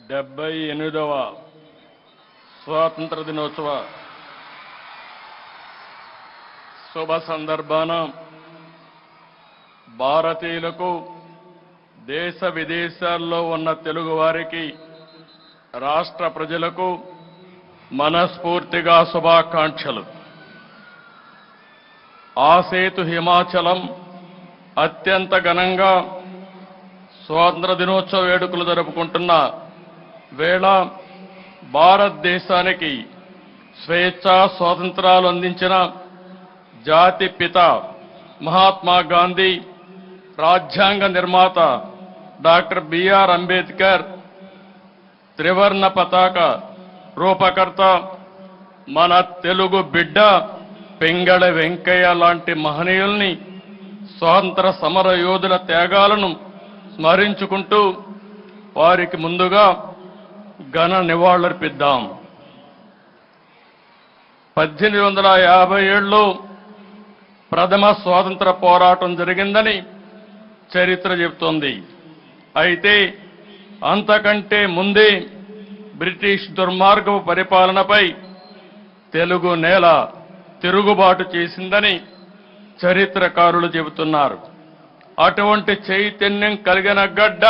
78వ స్వాతంత్ర దినోత్సవ శుభ సందర్భాన భారతీయులకు దేశ విదేశాల్లో ఉన్న తెలుగు వారికి రాష్ట్ర ప్రజలకు మనస్ఫూర్తిగా శుభాకాంక్షలు. ఆసేతు హిమాచలం అత్యంత ఘనంగా స్వాతంత్ర దినోత్సవ వేడుకలు జరుపుకుంటున్న వేళ భారతదేశానికి స్వేచ్ఛా స్వాతంత్రాలు అందించిన జాతి పిత మహాత్మా గాంధీ, రాజ్యాంగ నిర్మాత డాక్టర్ బిఆర్ అంబేద్కర్, త్రివర్ణ పతాక రూపకర్త మన తెలుగు బిడ్డ పింగళ వెంకయ్య లాంటి మహనీయుల్ని, స్వాతంత్ర సమర యోధుల త్యాగాలను స్మరించుకుంటూ వారికి ముందుగా ఘన నివాళులర్పిద్దాం. 1857లో ప్రథమ స్వాతంత్ర పోరాటం జరిగిందని చరిత్ర చెబుతోంది. అయితే అంతకంటే ముందే బ్రిటిష్ దుర్మార్గపు పరిపాలనపై తెలుగు నేల తిరుగుబాటు చేసిందని చరిత్రకారులు చెబుతున్నారు. అటువంటి చైతన్యం కలిగిన గడ్డ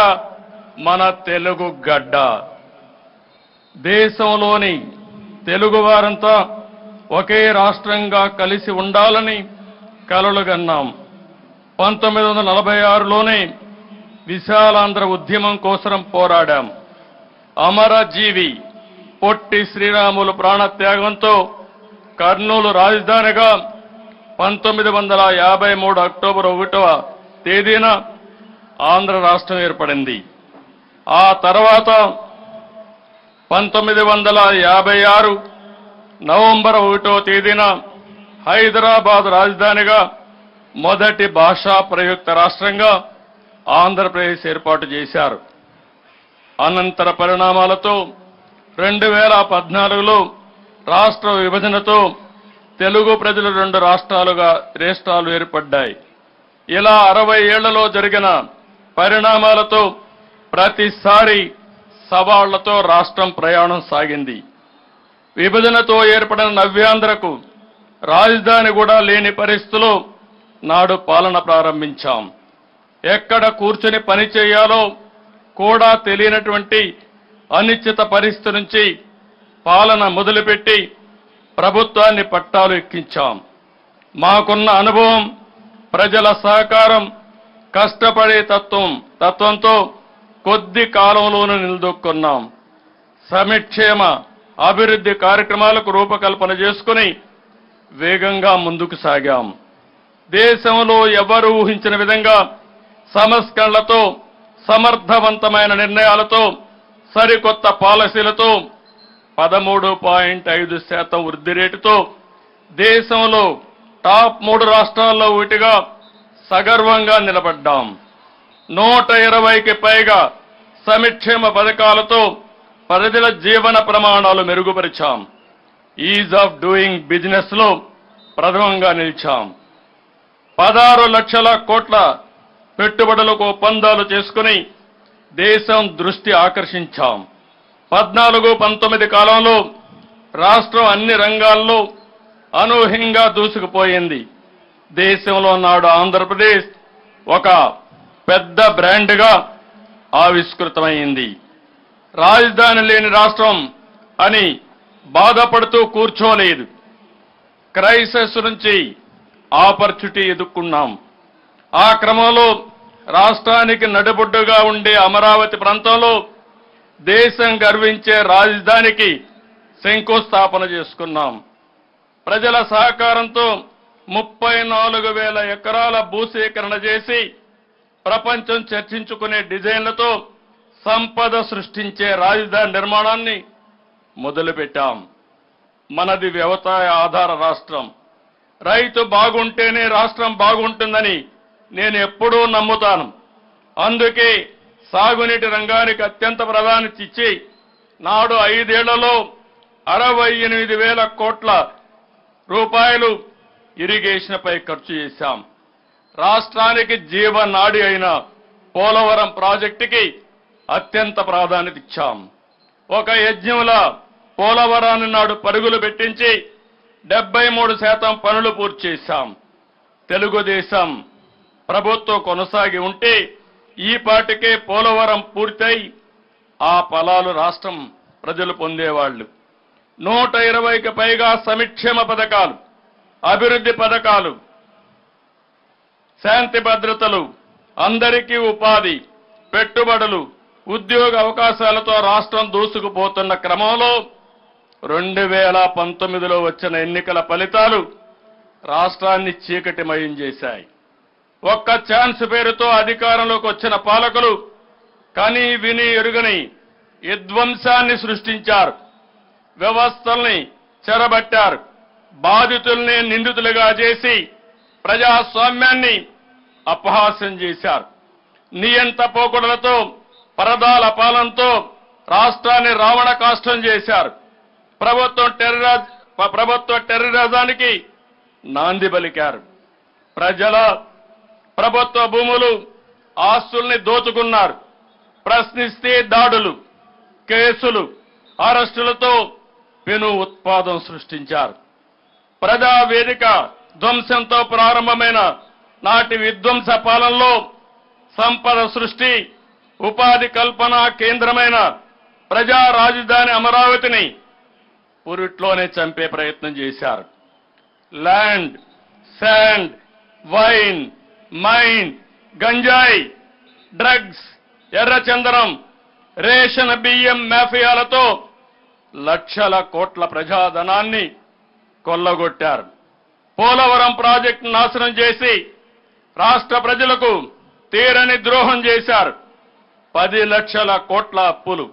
మన తెలుగు గడ్డ. దేశంలోని తెలుగు వారంతా ఒకే రాష్ట్రంగా కలిసి ఉండాలని కలలుగన్నాం. 1946లోనే విశాలాంధ్ర ఉద్యమం కోసం పోరాడాం. అమరజీవి పొట్టి శ్రీరాములు ప్రాణత్యాగంతో కర్నూలు రాజధానిగా 1953 అక్టోబర్ 1వ తేదీన ఆంధ్ర రాష్ట్రం ఏర్పడింది. ఆ తర్వాత 1956 నవంబర్ 1వ తేదీన హైదరాబాద్ రాజధానిగా మొదటి భాషా ప్రయుక్త రాష్ట్రంగా ఆంధ్రప్రదేశ్ ఏర్పాటు చేశారు. అనంతర పరిణామాలతో 2014లో రాష్ట్ర విభజనతో తెలుగు ప్రజలు 2 రాష్ట్రాలు ఏర్పడ్డాయి. ఇలా 60 ఏళ్లలో జరిగిన పరిణామాలతో ప్రతిసారి సవాళ్లతో రాష్ట్రం ప్రయాణం సాగింది. విభజనతో ఏర్పడిన నవ్యాంధ్రకు రాజధాని కూడా లేని పరిస్థితిలో నాడు పాలన ప్రారంభించాం. ఎక్కడ కూర్చొని పని చేయాలో కూడా తెలియనటువంటి అనిశ్చిత పరిస్థితి నుంచి పాలన మొదలుపెట్టి ప్రభుత్వాన్ని పట్టాలు ఎక్కించాం. మాకున్న అనుభవం, ప్రజల సహకారం, కష్టపడే తత్వంతో కొద్ది కాలంలోనే నిలదొక్కున్నాం. సంక్షేమ అభివృద్ధి కార్యక్రమాలకు రూపకల్పన చేసుకుని వేగంగా ముందుకు సాగాం. దేశంలో ఎవరూ ఊహించిన విధంగా సంస్కరణలతో, సమర్థవంతమైన నిర్ణయాలతో, సరికొత్త పాలసీలతో 13.5% వృద్ధి రేటుతో దేశంలో టాప్ 3 రాష్ట్రాల్లో ఒకటిగా సగర్వంగా నిలబడ్డాం. 120కి పైగా సంక్షేమ పథకాలతో ప్రజల జీవన ప్రమాణాలు మెరుగుపరిచాం. ఈజ్ ఆఫ్ డూయింగ్ బిజినెస్ లో ప్రథమంగా నిలిచాం. 16 లక్షల కోట్ల పెట్టుబడులకు ఒప్పందాలు చేసుకుని దేశం దృష్టి ఆకర్షించాం. 14-19 కాలంలో రాష్ట్రం అన్ని రంగాల్లో అనూహ్యంగా దూసుకుపోయింది. దేశంలో నాడు ఆంధ్రప్రదేశ్ ఒక పెద్ద బ్రాండ్గా ఆవిష్కృతమైంది. రాజధాని లేని రాష్ట్రం అని బాధపడుతూ కూర్చోలేదు. క్రైసిస్ నుంచి ఆపర్చునిటీ ఎదుర్కొన్నాం. ఆ క్రమంలో రాష్ట్రానికి నడిబొడ్డుగా ఉండే అమరావతి ప్రాంతంలో దేశం గర్వించే రాజధానికి శంకుస్థాపన చేసుకున్నాం. ప్రజల సహకారంతో 34,000 ఎకరాల భూసేకరణ చేసి ప్రపంచం చర్చించుకునే డిజైన్లతో సంపద సృష్టించే రాజధాని నిర్మాణాన్ని మొదలుపెట్టాం. మనది వ్యవసాయ ఆధార రాష్ట్రం. రైతు బాగుంటేనే రాష్ట్రం బాగుంటుందని నేను ఎప్పుడూ నమ్ముతాను. అందుకే సాగునీటి రంగానికి అత్యంత ప్రాధాన్యత ఇచ్చి నాడు 5 ఏళ్లలో 68,000 కోట్ల రూపాయలు ఇరిగేషన్పై ఖర్చు చేశాం. రాష్ట్రానికి జీవనాడి అయిన పోలవరం ప్రాజెక్టుకి అత్యంత ప్రాధాన్యత ఇచ్చాం. ఒక యజ్ఞంలా పోలవరాన్ని నాడు పరుగులు పెట్టించి 73% పనులు పూర్తి చేశాం. తెలుగుదేశం ప్రభుత్వం కొనసాగి ఉంటే ఈ పాటికే పోలవరం పూర్తయి ఆ ఫలాలు రాష్ట్రం ప్రజలు పొందేవాళ్లు. 120కి పైగా సంక్షేమ పథకాలు, అభివృద్ధి పథకాలు, శాంతి భద్రతలు, అందరికీ ఉపాధి, పెట్టుబడులు, ఉద్యోగ అవకాశాలతో రాష్ట్రం దూసుకుపోతున్న క్రమంలో 2019లో వచ్చిన ఎన్నికల ఫలితాలు రాష్ట్రాన్ని చీకటిమయం చేశాయి. ఒక్క ఛాన్స్ పేరుతో అధికారంలోకి వచ్చిన పాలకులు కని విని ఎరుగని విధ్వంసాన్ని సృష్టించారు. వ్యవస్థల్ని చెరబట్టారు. బాధితుల్ని నిందితులుగా చేసి ప్రజాస్వామ్యాన్ని అపహాస్యం చేశారు. నియంత పోకడలతో, పరదాల పాలనతో రాష్ట్రాన్ని రావణ కాష్టం చేశారు. ప్రభుత్వ టెర్రరిజానికి నాంది పలికారు. ప్రజల ప్రభుత్వ భూములు, ఆస్తుల్ని దోచుకున్నారు. ప్రశ్నిస్తే దాడులు, కేసులు, అరెస్టులతో పెను ఉత్పాదం సృష్టించారు. ప్రజావేదిక ధ్వంసంతో ప్రారంభమైన నాటి విధ్వంస పాలనలో సంపద సృష్టి, ఉపాధి కల్పన కేంద్రమైన ప్రజా రాజధాని అమరావతిని పురిట్లోనే చంపే ప్రయత్నం చేశారు. ల్యాండ్, శాండ్, వైన్, మైన్, గంజాయి, డ్రగ్స్, ఎర్రచందనం, రేషన్ బియ్యం మాఫియాలతో లక్షల కోట్ల ప్రజాధనాన్ని కొల్లగొట్టారు. పోలవరం ప్రాజెక్టు నాశనం చేసి రాష్ట్ర ప్రజలకు తీరని ద్రోహం చేశారు. 10 లక్షల కోట్ల అప్పులు,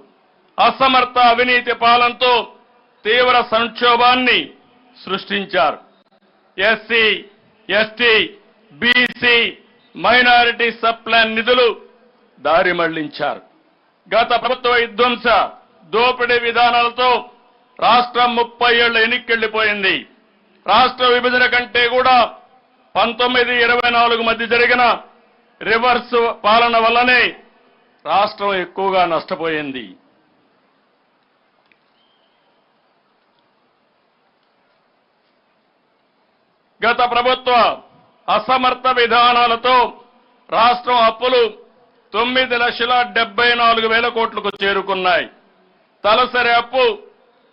అసమర్థ అవినీతి పాలనతో తీవ్ర సంక్షోభాన్ని సృష్టించారు. SC, ST, BC, minority sub plan నిధులు దారి మళ్లించారు. గత ప్రభుత్వ విధ్వంస దోపిడీ విధానాలతో రాష్ట్రం 30 ఏళ్ల ఎన్నికెళ్లిపోయింది. రాష్ట్ర విభజన కంటే కూడా 1924 మధ్య జరిగిన రివర్స్ పాలన వల్లనే రాష్ట్రం ఎక్కువగా నష్టపోయింది. గత ప్రభుత్వ అసమర్థ విధానాలతో రాష్ట్రం అప్పులు 9,74,000 కోట్లకు చేరుకున్నాయి. తలసరి అప్పు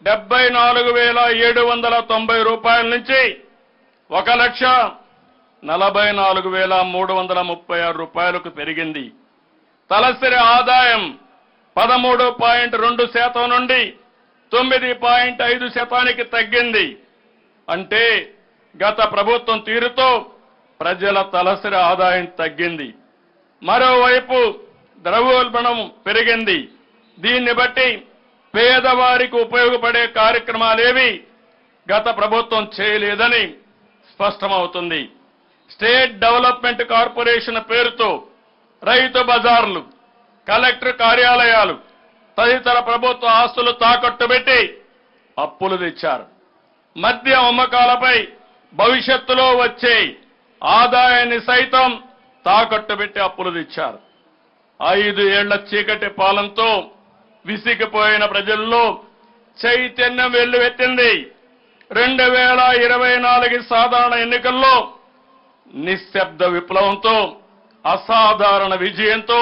74,790 రూపాయల నుంచి 1,44,336 రూపాయలకు పెరిగింది. తలసరి ఆదాయం 13.2% నుండి 9.5% తగ్గింది. అంటే గత ప్రభుత్వం తీరుతో ప్రజల తలసరి ఆదాయం తగ్గింది. మరోవైపు ద్రవ్యోల్బణం పెరిగింది. దీన్ని బట్టి పేదవారికి ఉపయోగపడే కార్యక్రమాలేవి గత ప్రభుత్వం చేయలేదని స్పష్టమవుతుంది. స్టేట్ డెవలప్మెంట్ కార్పొరేషన్ పేరుతో రైతు బజార్లు, కలెక్టర్ కార్యాలయాలు తదితర ప్రభుత్వ ఆస్తులు తాకట్టు పెట్టి అప్పులు తెచ్చారు. మద్య అమ్మకాలపై భవిష్యత్తులో వచ్చే ఆదాయాన్ని సైతం తాకట్టు పెట్టి అప్పులు తెచ్చారు. 5 ఏళ్ల చీకటి పాలనతో విసిగిపోయిన ప్రజల్లో చైతన్యం వెల్లువెత్తింది. 2024 సాధారణ ఎన్నికల్లో నిశ్శబ్ద విప్లవంతో, అసాధారణ విజయంతో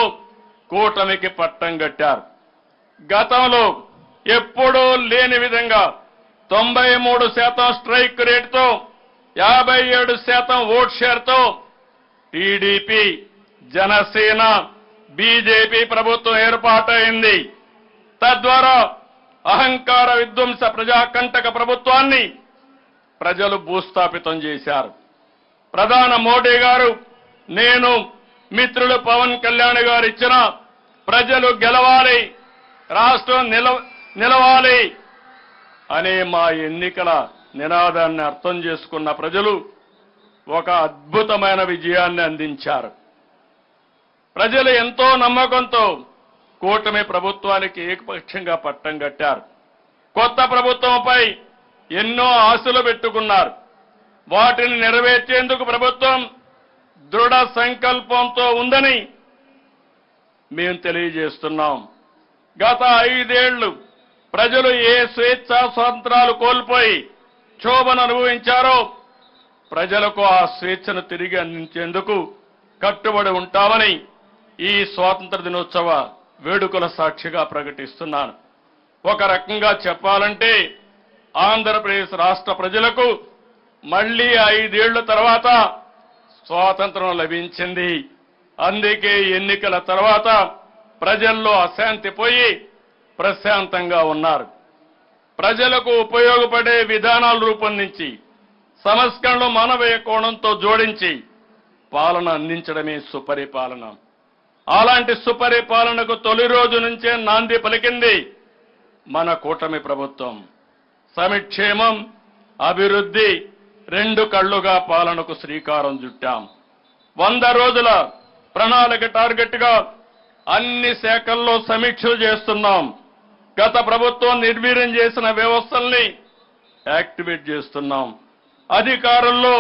కూటమికి పట్టం కట్టారు. గతంలో ఎప్పుడూ లేని విధంగా 93% స్ట్రైక్ రేటుతో 57% ఓట్ షేర్తో టీడీపీ, జనసేన, బీజేపీ ప్రభుత్వం ఏర్పాటైంది. తద్వారా అహంకార విధ్వంస ప్రజాకంటక ప్రభుత్వాన్ని ప్రజలు భూస్థాపితం చేశారు. ప్రధాని మోడీ గారు, నేను, మిత్రులు పవన్ కళ్యాణ్ గారు ఇచ్చిన ప్రజలు గెలవాలి, రాష్ట్రం నిలవాలి అనే మా ఎన్నికల నినాదాన్ని అర్థం చేసుకున్న ప్రజలు ఒక అద్భుతమైన విజయాన్ని అందించారు. ప్రజలు ఎంతో నమ్మకంతో కూటమి ప్రభుత్వానికి ఏకపక్షంగా పట్టం కట్టారు. కొత్త ప్రభుత్వంపై ఎన్నో ఆశలు పెట్టుకున్నారు. వాటిని నెరవేర్చేందుకు ప్రభుత్వం దృఢ సంకల్పంతో ఉందని మేము తెలియజేస్తున్నాం. గత 5 ఏళ్లు ప్రజలు ఏ స్వేచ్ఛా స్వాతంత్రాలు కోల్పోయి క్షోభను అనుభవించారో ప్రజలకు ఆ స్వేచ్ఛను తిరిగి అందించేందుకు కట్టుబడి ఉంటామని ఈ స్వాతంత్ర దినోత్సవ వేడుకల సాక్షిగా ప్రకటిస్తున్నాను. ఒక రకంగా చెప్పాలంటే ఆంధ్రప్రదేశ్ రాష్ట్ర ప్రజలకు మళ్లీ 5 ఏళ్ల తర్వాత స్వాతంత్రం లభించింది. అందుకే ఎన్నికల తర్వాత ప్రజల్లో అశాంతి పోయి ప్రశాంతంగా ఉన్నారు. ప్రజలకు ఉపయోగపడే విధానాలు రూపొందించి సంస్కరణలు మానవీయ కోణంతో జోడించి పాలన అందించడమే సుపరిపాలన. అలాంటి సుపరిపాలనకు తొలి రోజు నుంచే నాంది పలికింది మన కూటమి ప్రభుత్వం. సంక్షేమం, అభివృద్ధి రెండు కళ్లుగా పాలనకు శ్రీకారం చుట్టాం. 100 రోజుల ప్రణాళిక టార్గెట్గా అన్ని శాఖల్లో సమీక్షలు చేస్తున్నాం. గత ప్రభుత్వం నిర్వీర్యం చేసిన వ్యవస్థల్ని యాక్టివేట్ చేస్తున్నాం. అధికారుల్లో,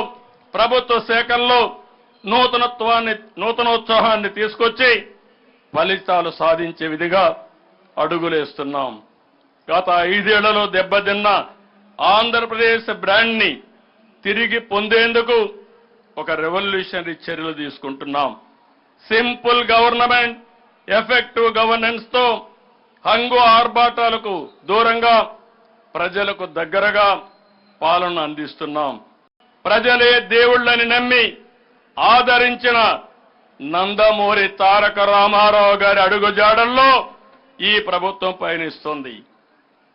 ప్రభుత్వ శాఖల్లో నూతనోత్సాహాన్ని తీసుకొచ్చి ఫలితాలు సాధించే విధిగా అడుగులేస్తున్నాం. గత 5 ఏళ్లలో దెబ్బతిన్న ఆంధ్రప్రదేశ్ బ్రాండ్ని తిరిగి పొందేందుకు ఒక రెవల్యూషనరీ చర్యలు తీసుకుంటున్నాం. సింపుల్ గవర్నమెంట్, ఎఫెక్టివ్ గవర్నెన్స్ తో హంగు ఆర్భాటాలకు దూరంగా ప్రజలకు దగ్గరగా పాలన అందిస్తున్నాం. ప్రజలే దేవుళ్ళని నమ్మి ఆదరించిన నందమూరి తారక రామారావు గారి అడుగుజాడల్లో ఈ ప్రభుత్వం పయనిస్తుంది.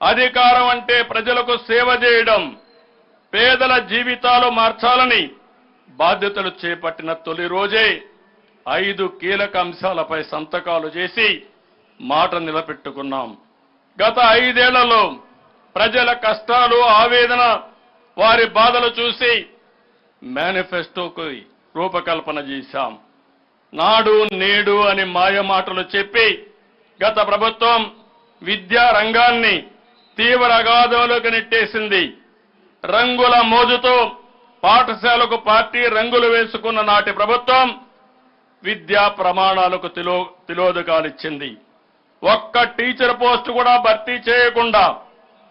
అధికారం అంటే ప్రజలకు సేవ చేయడం, పేదల జీవితాలు మార్చాలని బాధ్యతలు చేపట్టిన తొలి రోజే 5 కీలక అంశాలపై సంతకాలు చేసి మాట నిలబెట్టుకున్నాం. గత 5 ఏళ్లలో ప్రజల కష్టాలు, ఆవేదన, వారి బాధలు చూసి మేనిఫెస్టోకు రూపకల్పన చేశాం. నాడు నేడు అని మాయ మాటలు చెప్పి గత ప్రభుత్వం విద్యా రంగాన్ని తీవ్ర అగాధంలోకి నెట్టేసింది. రంగుల మోజుతో పాఠశాలకు పార్టీ రంగులు వేసుకున్న నాటి ప్రభుత్వం విద్యా ప్రమాణాలకు తిలోదకాలిచ్చింది. ఒక్క టీచర్ పోస్టు కూడా భర్తీ చేయకుండా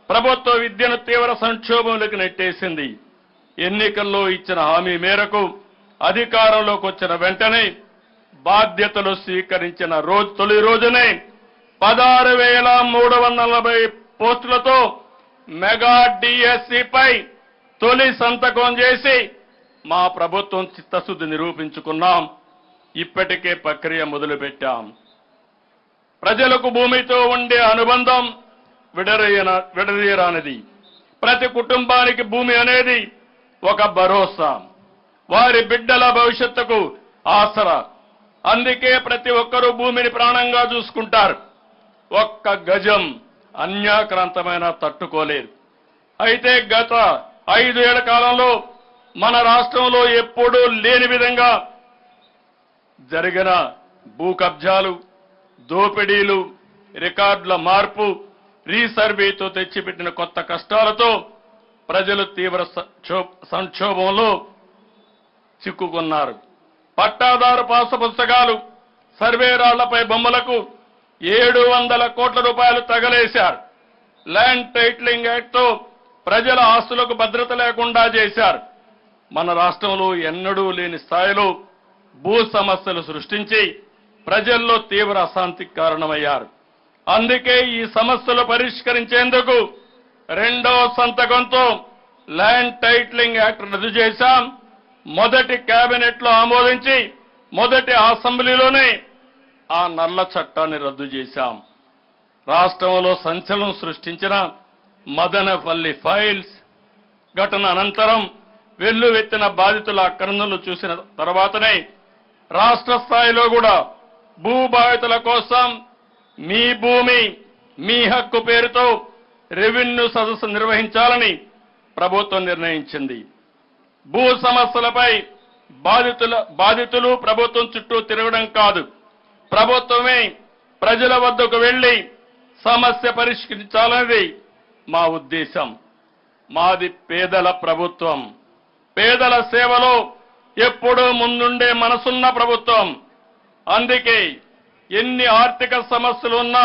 ప్రభుత్వ విద్యను తీవ్ర సంక్షోభంలోకి నెట్టేసింది. ఎన్నికల్లో ఇచ్చిన హామీ మేరకు అధికారంలోకి వచ్చిన వెంటనే బాధ్యతలు స్వీకరించిన తొలి రోజునే 16,340 పోస్టులతో మెగా డిఎస్సిపై తొలి సంతకం చేసి మా ప్రభుత్వం చిత్తశుద్ధి నిరూపించుకున్నాం. ఇప్పటికే ప్రక్రియ మొదలుపెట్టాం. ప్రజలకు భూమితో ఉండే అనుబంధం విడదీయరానిది. ప్రతి కుటుంబానికి భూమి అనేది ఒక భరోసా, వారి బిడ్డల భవిష్యత్తుకు ఆసరా. అందుకే ప్రతి ఒక్కరూ భూమిని ప్రాణంగా చూసుకుంటారు. ఒక్క గజం అన్యాక్రాంతమైన తట్టుకోలేదు. అయితే గత 5 ఏళ్ల కాలంలో మన రాష్ట్రంలో ఎప్పుడూ లేని విధంగా జరిగిన భూ కబ్జాలు, దోపిడీలు, రికార్డుల మార్పు, రీసర్వేతో తెచ్చిపెట్టిన కొత్త కష్టాలతో ప్రజలు తీవ్ర సంక్షోభంలో చిక్కుకున్నారు. పట్టాదారు పాసు పుస్తకాలు, సర్వే రాళ్లపై బొమ్మలకు 700 కోట్ల రూపాయలు తగలేశారు. ల్యాండ్ టైటిలింగ్ యాక్ట్ తో ప్రజల ఆస్తులకు భద్రత లేకుండా చేశారు. మన రాష్ట్రంలో ఎన్నడూ లేని స్థాయిలో భూ సమస్యలు సృష్టించి ప్రజల్లో తీవ్ర అశాంతికి కారణమయ్యారు. అందుకే ఈ సమస్యలు పరిష్కరించేందుకు 2వ సంతకంతో ల్యాండ్ టైటిలింగ్ యాక్ట్ రద్దు చేశాం. మొదటి కేబినెట్ లో ఆమోదించి మొదటి అసెంబ్లీలోనే ఆ నల్ల చట్టాన్ని రద్దు చేశాం. రాష్ట్రంలో సంచలనం సృష్టించిన మదనపల్లి ఫైల్స్ ఘటన అనంతరం వెల్లువెత్తిన బాధితుల ఆక్రందనలు చూసిన తర్వాతనే రాష్ట్ర స్థాయిలో కూడా భూ బాధితుల కోసం మీ భూమి మీ హక్కు పేరుతో రెవెన్యూ సదస్సు నిర్వహించాలని ప్రభుత్వం నిర్ణయించింది. భూ సమస్యలపై బాధితులు ప్రభుత్వం చుట్టూ తిరగడం కాదు, ప్రభుత్వమే ప్రజల వద్దకు వెళ్లి సమస్య పరిష్కరించాలనేది మా ఉద్దేశం. మాది పేదల ప్రభుత్వం. పేదల సేవలో ఎప్పుడూ ముందుండే మనసున్న ప్రభుత్వం. అందుకే ఎన్ని ఆర్థిక సమస్యలు ఉన్నా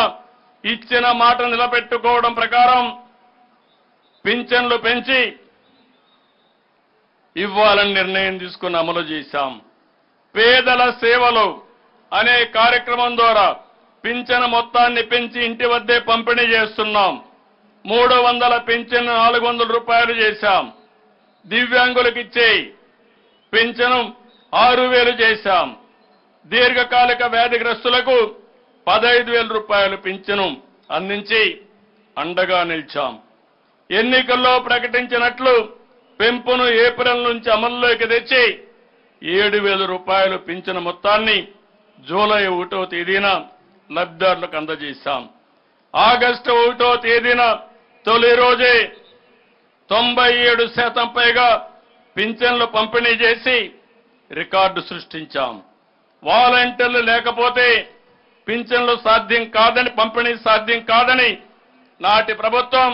ఇచ్చిన మాట నిలబెట్టుకోవడం ప్రకారం పింఛన్లు పెంచి ఇవ్వాలని నిర్ణయం తీసుకుని అమలు చేశాం. పేదల సేవలు అనే కార్యక్రమం ద్వారా పింఛను మొత్తాన్ని పెంచి ఇంటి వద్దే పంపిణీ చేస్తున్నాం. 300 పింఛను 400 రూపాయలు చేశాం. దివ్యాంగులకు ఇచ్చే పింఛను 6000 చేశాం. దీర్ఘకాలిక వ్యాధిగ్రస్తులకు 15,000 రూపాయలు పింఛను అందించి అండగా నిలిచాం. ఎన్నికల్లో ప్రకటించినట్లు పెంపును ఏప్రిల్ నుంచి అమల్లోకి తెచ్చి 7,000 రూపాయలు పింఛను మొత్తాన్ని జూలై 1వ తేదీన లబ్ధిదారులకు అందజేశాం. ఆగస్టు 1వ తేదీన తొలి రోజే 97% పైగా పింఛన్లు పంపిణీ చేసి రికార్డు సృష్టించాం. వాలంటీర్లు లేకపోతే పింఛన్లు సాధ్యం కాదని, పంపిణీ సాధ్యం కాదని నాటి ప్రభుత్వం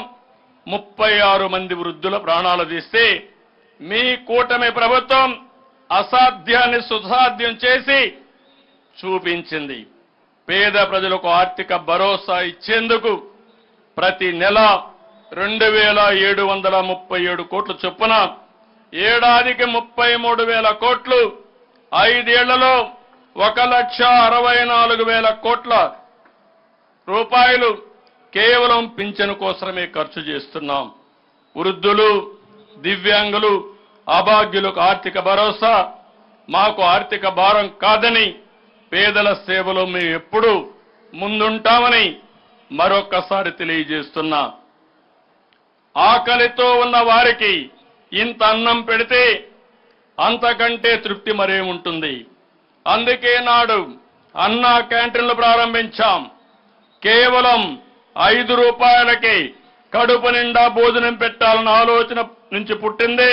36 మంది వృద్ధుల ప్రాణాలు తీస్తే మీ కూటమి ప్రభుత్వం అసాధ్యాన్ని సుసాధ్యం చేసి చూపించింది. పేద ప్రజలకు ఆర్థిక భరోసా ఇచ్చేందుకు ప్రతి నెల 2,737 కోట్ల చొప్పున ఏడాదికి 33,000 కోట్లు, 5 ఏళ్లలో 1,64,000 కోట్ల రూపాయలు కేవలం పింఛను కోసమే ఖర్చు చేస్తున్నాం. వృద్ధులు, దివ్యాంగులు, అభాగ్యులకు ఆర్థిక భరోసా మాకు ఆర్థిక భారం కాదని, పేదల సేవలో మేము ఎప్పుడూ ముందుంటామని మరొక్కసారి తెలియజేస్తున్నా. ఆకలితో ఉన్న వారికి ఇంత అన్నం పెడితే అంతకంటే తృప్తి మరేముంటుంది. అందుకే నాడు అన్నా క్యాంటీన్లు ప్రారంభించాం. కేవలం 5 రూపాయలకి కడుపు నిండా భోజనం పెట్టాలన్న ఆలోచన నుంచి పుట్టింది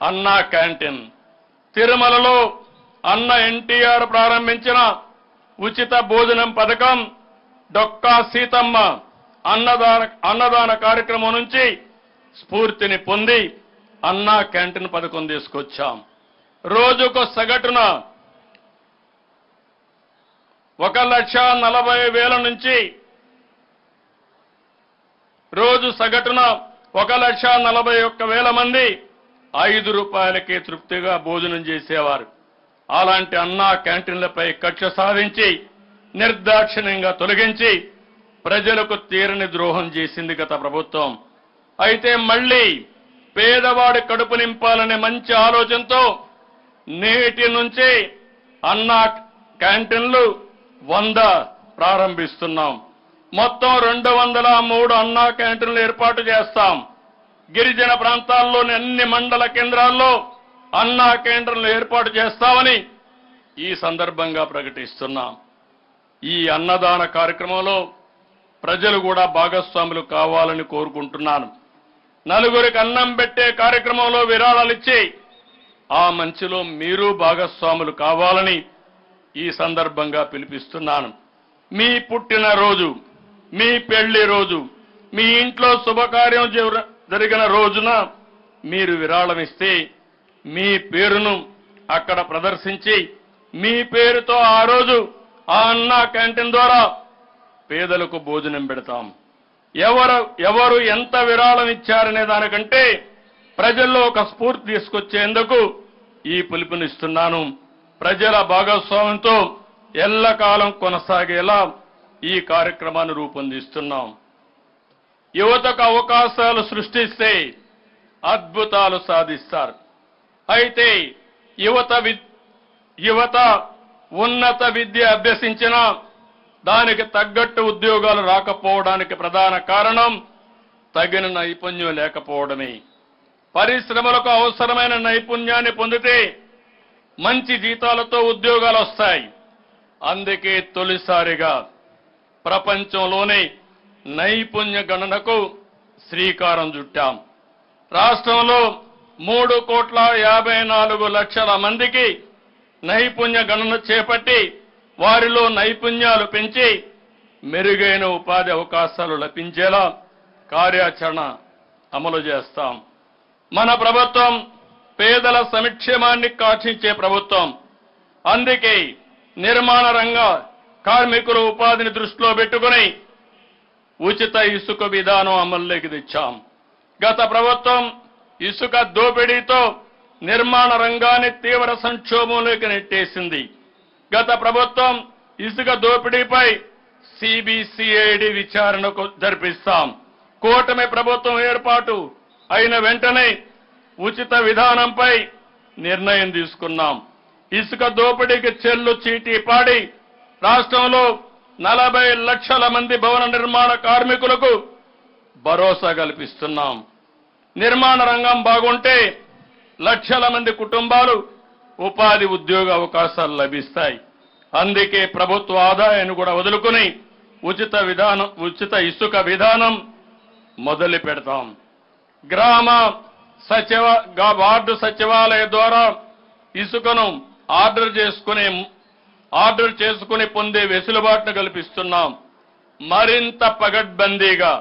అన్నా క్యాంటీన్. తిరుమలలో అన్న ఎన్టీఆర్ ప్రారంభించిన ఉచిత భోజనం పథకం, డొక్కా సీతమ్మ అన్నదాన కార్యక్రమం నుంచి స్ఫూర్తిని పొంది అన్నా క్యాంటీన్ పథకం తీసుకొచ్చాం. రోజుకు సగటున 1,40,000 నుంచి రోజు సగటున 1,41,000 మంది 5 రూపాయలకే తృప్తిగా భోజనం చేసేవారు. అలాంటి అన్నా క్యాంటీన్లపై కక్ష సాధించి నిర్దాక్షిణ్యంగా తొలగించి ప్రజలకు తీరని ద్రోహం చేసింది గత ప్రభుత్వం. అయితే మళ్లీ పేదవాడి కడుపు నింపాలనే మంచి ఆలోచనతో నేటి నుంచి అన్నా క్యాంటీన్లు 100 ప్రారంభిస్తున్నాం. మొత్తం 203 అన్నా క్యాంటీన్లు ఏర్పాటు చేస్తాం. గిరిజన ప్రాంతాల్లోని అన్ని మండల కేంద్రాల్లో అన్నా క్యాంటీన్లు ఏర్పాటు చేస్తామని ఈ సందర్భంగా ప్రకటిస్తున్నాం. ఈ అన్నదాన కార్యక్రమంలో ప్రజలు కూడా భాగస్వాములు కావాలని కోరుకుంటున్నాను. నలుగురికి అన్నం పెట్టే కార్యక్రమంలో విరాళాలిచ్చి ఆ మంచిలో మీరు భాగస్వాములు కావాలని ఈ సందర్భంగా పిలిపిస్తున్నాను. మీ పుట్టినరోజు, మీ పెళ్లి రోజు, మీ ఇంట్లో శుభకార్యం జరిగిన రోజున మీరు విరాళం ఇస్తే మీ పేరును అక్కడ ప్రదర్శించి మీ పేరుతో ఆ రోజు ఆ అన్నా క్యాంటీన్ ద్వారా పేదలకు భోజనం పెడతాం. ఎవరు ఎంత విరాళం ఇచ్చారనే దానికంటే ప్రజల్లో ఒక స్ఫూర్తి తీసుకొచ్చేందుకు ఈ పిలుపునిస్తున్నాను. ప్రజల భాగస్వామ్యంతో ఎల్లకాలం కొనసాగేలా ఈ కార్యక్రమాన్ని రూపొందిస్తున్నాం. యువతకు అవకాశాలు సృష్టిస్తే అద్భుతాలు సాధిస్తారు. అయితే యువత ఉన్నత విద్య అభ్యసించిన దానికి తగ్గట్టు ఉద్యోగాలు రాకపోవడానికి ప్రధాన కారణం తగిన నైపుణ్యం లేకపోవడమే. పరిశ్రమలకు అవసరమైన నైపుణ్యాన్ని పొందితే మంచి జీతాలతో ఉద్యోగాలు వస్తాయి. అందుకే తొలిసారిగా ప్రపంచంలోనే నైపుణ్య గణనకు శ్రీకారం చుట్టాం. రాష్ట్రంలో 3,54,00,000 మందికి నైపుణ్య గణన చేపట్టి వారిలో నైపుణ్యాలు పెంచి మెరుగైన ఉపాధి అవకాశాలు లభించేలా కార్యాచరణ అమలు చేస్తాం. మన ప్రభుత్వం పేదల సంక్షేమాన్ని కాక్షించే ప్రభుత్వం. అందుకే నిర్మాణ రంగ కార్మికుల ఉపాధిని దృష్టిలో పెట్టుకుని ఉచిత ఇసుక విధానం అమల్లోకి తెచ్చాం. గత ప్రభుత్వం ఇసుక దోపిడీతో నిర్మాణ రంగాన్ని తీవ్ర సంక్షోభంలోకి నెట్టేసింది. గత ప్రభుత్వం ఇసుక దోపిడీపై సిబిసిఐడి విచారణకు జరిపిస్తాం. కూటమి ప్రభుత్వం ఏర్పాటు అయిన వెంటనే ఉచిత విధానంపై నిర్ణయం తీసుకున్నాం. ఇసుక దోపిడీకి చెల్లు చీటీ పాడి రాష్ట్రంలో 40 లక్షల మంది భవన నిర్మాణ కార్మికులకు భరోసా కల్పిస్తున్నాం. నిర్మాణ రంగం బాగుంటే లక్షల మంది కుటుంబాలు ఉపాధి ఉద్యోగ అవకాశాలు లభిస్తాయి. అందుకే ప్రభుత్వ ఆదాయాన్ని కూడా వదులుకుని ఉచిత ఇసుక విధానం మొదలు పెడతాం. వార్డు సచివాలయ ద్వారా ఇసుకను ఆర్డర్ చేసుకుని పొందే వెసులుబాటును కల్పిస్తున్నాం. మరింత పగడ్బందీగా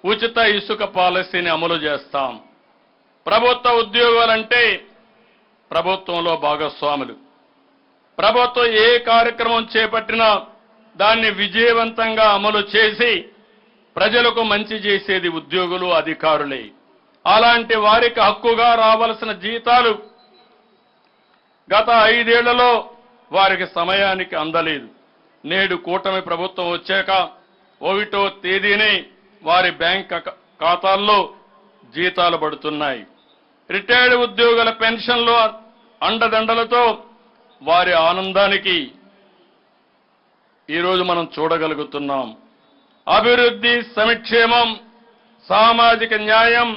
ఉచిత ఇసుక పాలసీని అమలు చేస్తాం. ప్రభుత్వ ఉద్యోగాలంటే ప్రభుత్వంలో భాగస్వాములు. ప్రభుత్వం ఏ కార్యక్రమం చేపట్టినా దాన్ని విజయవంతంగా అమలు చేసి ప్రజలకు మంచి చేసేది ఉద్యోగులు, అధికారులే. అలాంటి వారికి హక్కుగా రావాల్సిన జీతాలు గత 5 ఏళ్లలో వారికి సమయానికి అందలేదు. నేడు కూటమి ప్రభుత్వం వచ్చాక 1వ తేదీనే వారి బ్యాంక్ ఖాతాల్లో జీతాలు పడుతున్నాయి. రిటైర్డ్ ఉద్యోగుల పెన్షన్లు అండదండలతో వారి ఆనందానికి ఈరోజు మనం చూడగలుగుతున్నాం. అభివృద్ధి, సంక్షేమం, సామాజిక న్యాయం,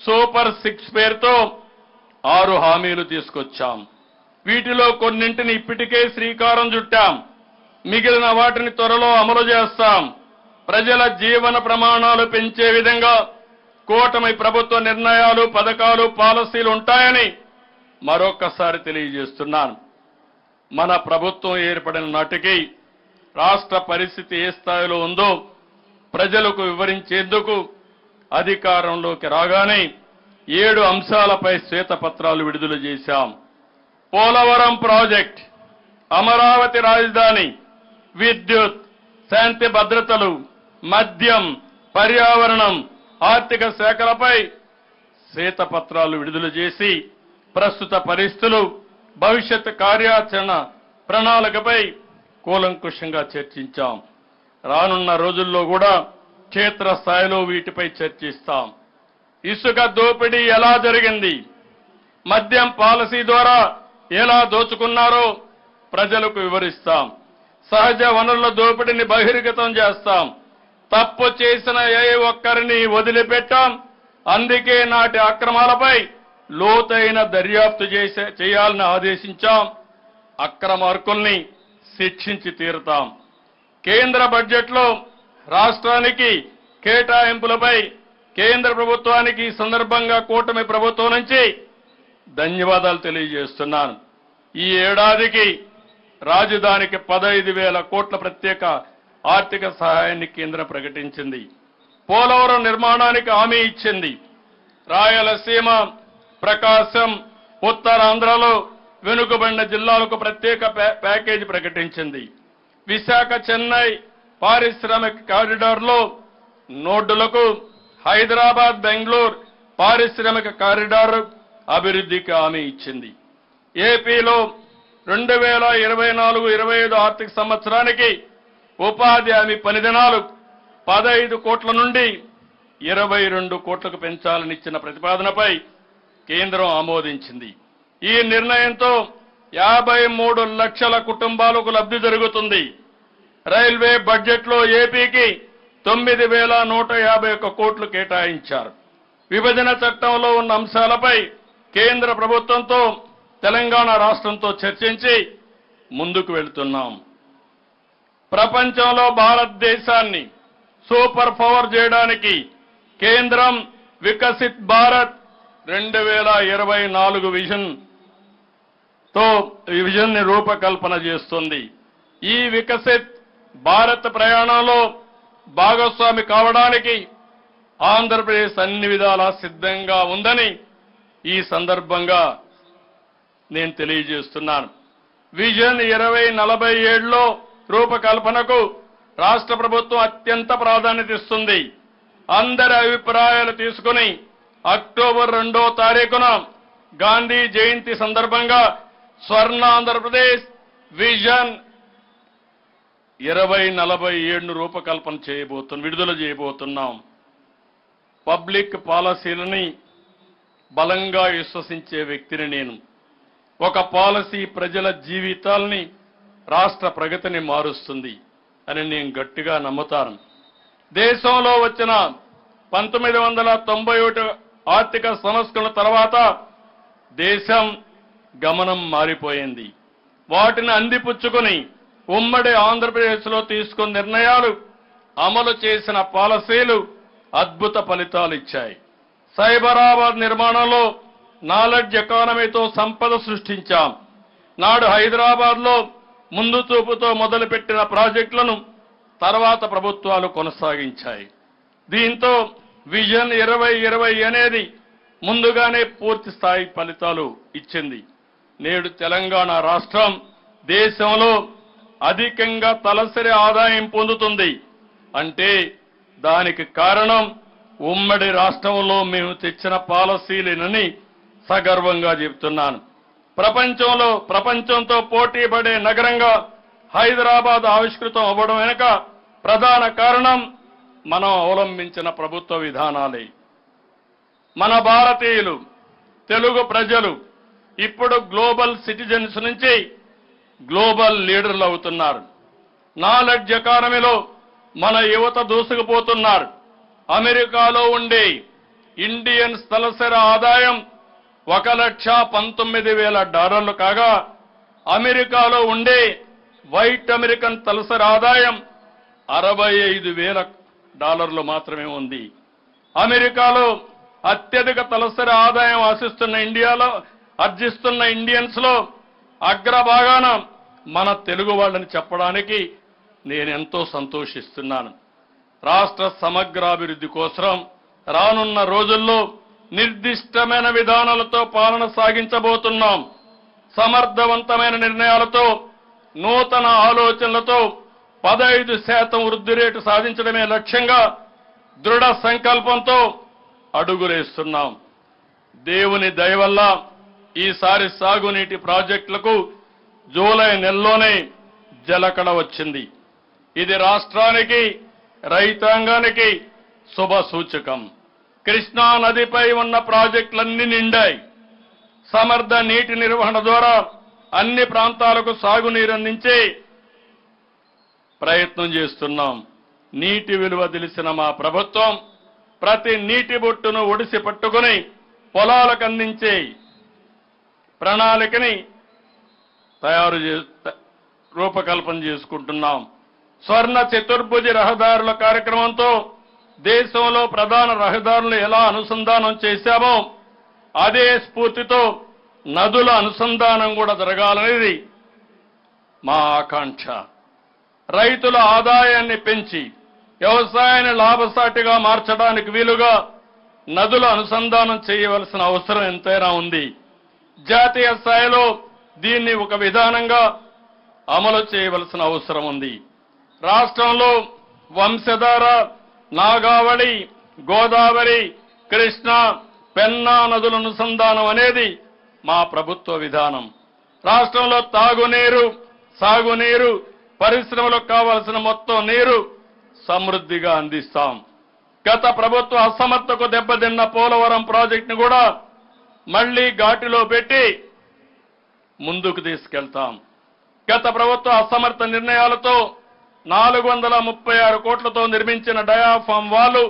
సూపర్ 6 పేరుతో 6 హామీలు తీసుకొచ్చాం. వీటిలో కొన్నింటిని ఇప్పటికే శ్రీకారం చుట్టాం. మిగిలిన వాటిని త్వరలో అమలు చేస్తాం. ప్రజల జీవన ప్రమాణాలు పెంచే విధంగా కూటమి ప్రభుత్వ నిర్ణయాలు, పథకాలు, పాలసీలు ఉంటాయని మరొక్కసారి తెలియజేస్తున్నాను. మన ప్రభుత్వం ఏర్పడిన నాటికి రాష్ట్ర పరిస్థితి ఏ స్థాయిలో ఉందో ప్రజలకు వివరించేందుకు అధికారంలోకి రాగానే 7 అంశాలపై శ్వేతపత్రాలు విడుదల చేశాం. పోలవరం ప్రాజెక్ట్, అమరావతి రాజధాని, విద్యుత్, శాంతి భద్రతలు, మద్యం, పర్యావరణం, ఆర్థిక శాఖలపై శ్వేతపత్రాలు విడుదల చేసి ప్రస్తుత పరిస్థితులు, భవిష్యత్ కార్యాచరణ ప్రణాళికపై కూలంకుషంగా చర్చించాం. రానున్న రోజుల్లో కూడా క్షేత్రస్థాయిలో వీటిపై చర్చిస్తాం. ఇసుక దోపిడీ ఎలా జరిగింది, మద్యం పాలసీ ద్వారా ఎలా దోచుకున్నారో ప్రజలకు వివరిస్తాం. సహజ వనరుల దోపిడీని బహిర్గతం చేస్తాం. తప్పు చేసిన ఏ ఒక్కరిని వదిలిపెట్టాం. అందుకే నాటి అక్రమాలపై లోతైన దర్యాప్తు చేయాలని ఆదేశించాం. అక్రమార్కుల్ని శిక్షించి తీరుతాం. కేంద్ర బడ్జెట్లో రాష్ట్రానికి కేటాయింపులపై కేంద్ర ప్రభుత్వానికి ఈ సందర్భంగా కూటమి ప్రభుత్వం నుంచి ధన్యవాదాలు తెలియజేస్తున్నాను. ఈ ఏడాదికి రాజధానికి 15,000 కోట్ల ప్రత్యేక ఆర్థిక సహాయాన్ని కేంద్రం ప్రకటించింది. పోలవరం నిర్మాణానికి హామీ ఇచ్చింది. రాయలసీమ, ప్రకాశం, ఉత్తరాంధ్రలో వెనుకబడిన జిల్లాలకు ప్రత్యేక ప్యాకేజీ ప్రకటించింది. విశాఖ, చెన్నై పారిశ్రామిక కారిడార్లో నోడ్డులకు, హైదరాబాద్, బెంగళూరు పారిశ్రామిక కారిడార్ అభివృద్ధికి హామీ ఇచ్చింది. ఏపీలో 2024-25 ఆర్థిక సంవత్సరానికి ఉపాధి హామీ పని దినాలు 15 కోట్ల నుండి 22 కోట్లకు పెంచాలని ఇచ్చిన ప్రతిపాదనపై కేంద్రం ఆమోదించింది. ఈ నిర్ణయంతో 53 లక్షల కుటుంబాలకు లబ్ధి జరుగుతుంది. రైల్వే బడ్జెట్లో ఏపీకి 9,151 కోట్లు కేటాయించారు. విభజన చట్టంలో ఉన్న అంశాలపై కేంద్ర ప్రభుత్వంతో తెలంగాణ రాష్ట్రంతో చర్చించి ముందుకు వెళ్తున్నాం. ప్రపంచంలో భారతదేశాన్ని సూపర్ పవర్ చేయడానికి కేంద్రం వికసిత్ భారత్ 2024 విజన్ ని రూపకల్పన చేస్తుంది. ఈ వికసిత్ భారత్ ప్రయాణంలో భాగస్వామి కావడానికి ఆంధ్రప్రదేశ్ అన్ని విధాలా సిద్ధంగా ఉందని ఈ సందర్భంగా నేను తెలియజేస్తున్నాను. విజన్ 2047లో రూపకల్పనకు రాష్ట్ర ప్రభుత్వం అత్యంత ప్రాధాన్యత ఇస్తుంది. అందరి అభిప్రాయాలు తీసుకుని అక్టోబర్ 2వ తారీఖున గాంధీ జయంతి సందర్భంగా స్వర్ణ ఆంధ్రప్రదేశ్ విజన్ 2047 రూపకల్పన విడుదల చేయబోతున్నాం. పబ్లిక్ పాలసీలని బలంగా విశ్వసించే వ్యక్తిని నేను. ఒక పాలసీ ప్రజల జీవితాల్ని, రాష్ట్ర ప్రగతిని మారుస్తుంది అని నేను గట్టిగా నమ్ముతాను. దేశంలో వచ్చిన 1991 ఆర్థిక సంస్కరణ తర్వాత దేశం గమనం మారిపోయింది. వాటిని అందిపుచ్చుకొని ఉమ్మడి ఆంధ్రప్రదేశ్లో తీసుకున్న నిర్ణయాలు, అమలు చేసిన పాలసీలు అద్భుత ఫలితాలు ఇచ్చాయి. సైబరాబాద్ నిర్మాణంలో నాలెడ్జ్ ఎకానమీతో సంపద సృష్టించాం. నాడు హైదరాబాద్లో ముందు చూపుతో మొదలుపెట్టిన ప్రాజెక్టులను తర్వాత ప్రభుత్వాలు కొనసాగించాయి. దీంతో విజన్ 2020 అనేది ముందుగానే పూర్తి స్థాయి ఫలితాలు ఇచ్చింది. నేడు తెలంగాణ రాష్ట్రం దేశంలో అధికంగా తలసరి ఆదాయం పొందుతుంది. అంటే దానికి కారణం ఉమ్మడి రాష్ట్రంలో మేము తెచ్చిన పాలసీలేనని సగర్వంగా చెబుతున్నాను. ప్రపంచంతో పోటీ పడే నగరంగా హైదరాబాద్ ఆవిష్కృతం అవ్వడం వెనుక ప్రధాన కారణం మనం అవలంబించిన ప్రభుత్వ విధానాలే. మన భారతీయులు, తెలుగు ప్రజలు ఇప్పుడు గ్లోబల్ సిటిజన్స్ నుంచి గ్లోబల్ లీడర్లు అవుతున్నారు. నాలెడ్జ్ ఎకానమీలో మన యువత దూసుకుపోతున్నారు. అమెరికాలో ఉండే ఇండియన్స్ తలసరి ఆదాయం $1,19,000 కాగా, అమెరికాలో ఉండే వైట్ అమెరికన్ తలసరి ఆదాయం $65,000 మాత్రమే ఉంది. అమెరికాలో అత్యధిక తలసరి ఆదాయం ఆర్జిస్తున్న ఇండియన్స్ లో అగ్రభాగాన మన తెలుగు వాళ్ళని చెప్పడానికి నేనెంతో సంతోషిస్తున్నాను. రాష్ట్ర సమగ్రాభివృద్ధి కోసం రానున్న రోజుల్లో నిర్దిష్టమైన విధానాలతో పాలన సాగించబోతున్నాం. సమర్థవంతమైన నిర్ణయాలతో, నూతన ఆలోచనలతో 15% వృద్ధి రేటు సాధించడమే లక్ష్యంగా దృఢ సంకల్పంతో అడుగులేస్తున్నాం. దేవుని దయ వల్ల ఈసారి సాగునీటి ప్రాజెక్టులకు జూలై నెలలోనే జలకళ వచ్చింది. ఇది రాష్ట్రానికి, రైతాంగానికి శుభ సూచకం. కృష్ణా నదిపై ఉన్న ప్రాజెక్టులన్నీ నిండాయి. సమర్థ నీటి నిర్వహణ ద్వారా అన్ని ప్రాంతాలకు సాగునీరు అందించే ప్రయత్నం చేస్తున్నాం. నీటి విలువ తెలిసిన మా ప్రభుత్వం ప్రతి నీటి బొట్టును ఒడిసి పట్టుకుని పొలాలకు అందించే ప్రణాళికని రూపకల్పన చేసుకుంటున్నాం. స్వర్ణ చతుర్భుజ రహదారుల కార్యక్రమంతో దేశంలో ప్రధాన రహదారులను ఎలా అనుసంధానం చేశామో అదే స్ఫూర్తితో నదుల అనుసంధానం కూడా జరగాలనేది మా ఆకాంక్ష. రైతుల ఆదాయాన్ని పెంచి వ్యవసాయాన్ని లాభసాటిగా మార్చడానికి వీలుగా నదుల అనుసంధానం చేయవలసిన అవసరం ఎంతైనా ఉంది. జాతీయ స్థాయిలో దీన్ని ఒక విధానంగా అమలు చేయవలసిన అవసరం ఉంది. రాష్ట్రంలో వంశధార, నాగావళి, గోదావరి, కృష్ణా, పెన్నా నదుల అనుసంధానం అనేది మా ప్రభుత్వ విధానం. రాష్ట్రంలో తాగునీరు, సాగునీరు, పరిశ్రమలకు కావాల్సిన మొత్తం నీరు సమృద్ధిగా అందిస్తాం. గత ప్రభుత్వ అసమర్థకు దెబ్బతిన్న పోలవరం ప్రాజెక్టును కూడా మళ్లీ ఘాటిలో పెట్టి ముందుకు తీసుకెళ్తాం. గత ప్రభుత్వ అసమర్థ నిర్ణయాలతో 436 కోట్లతో నిర్మించిన డయాఫామ్ వాల్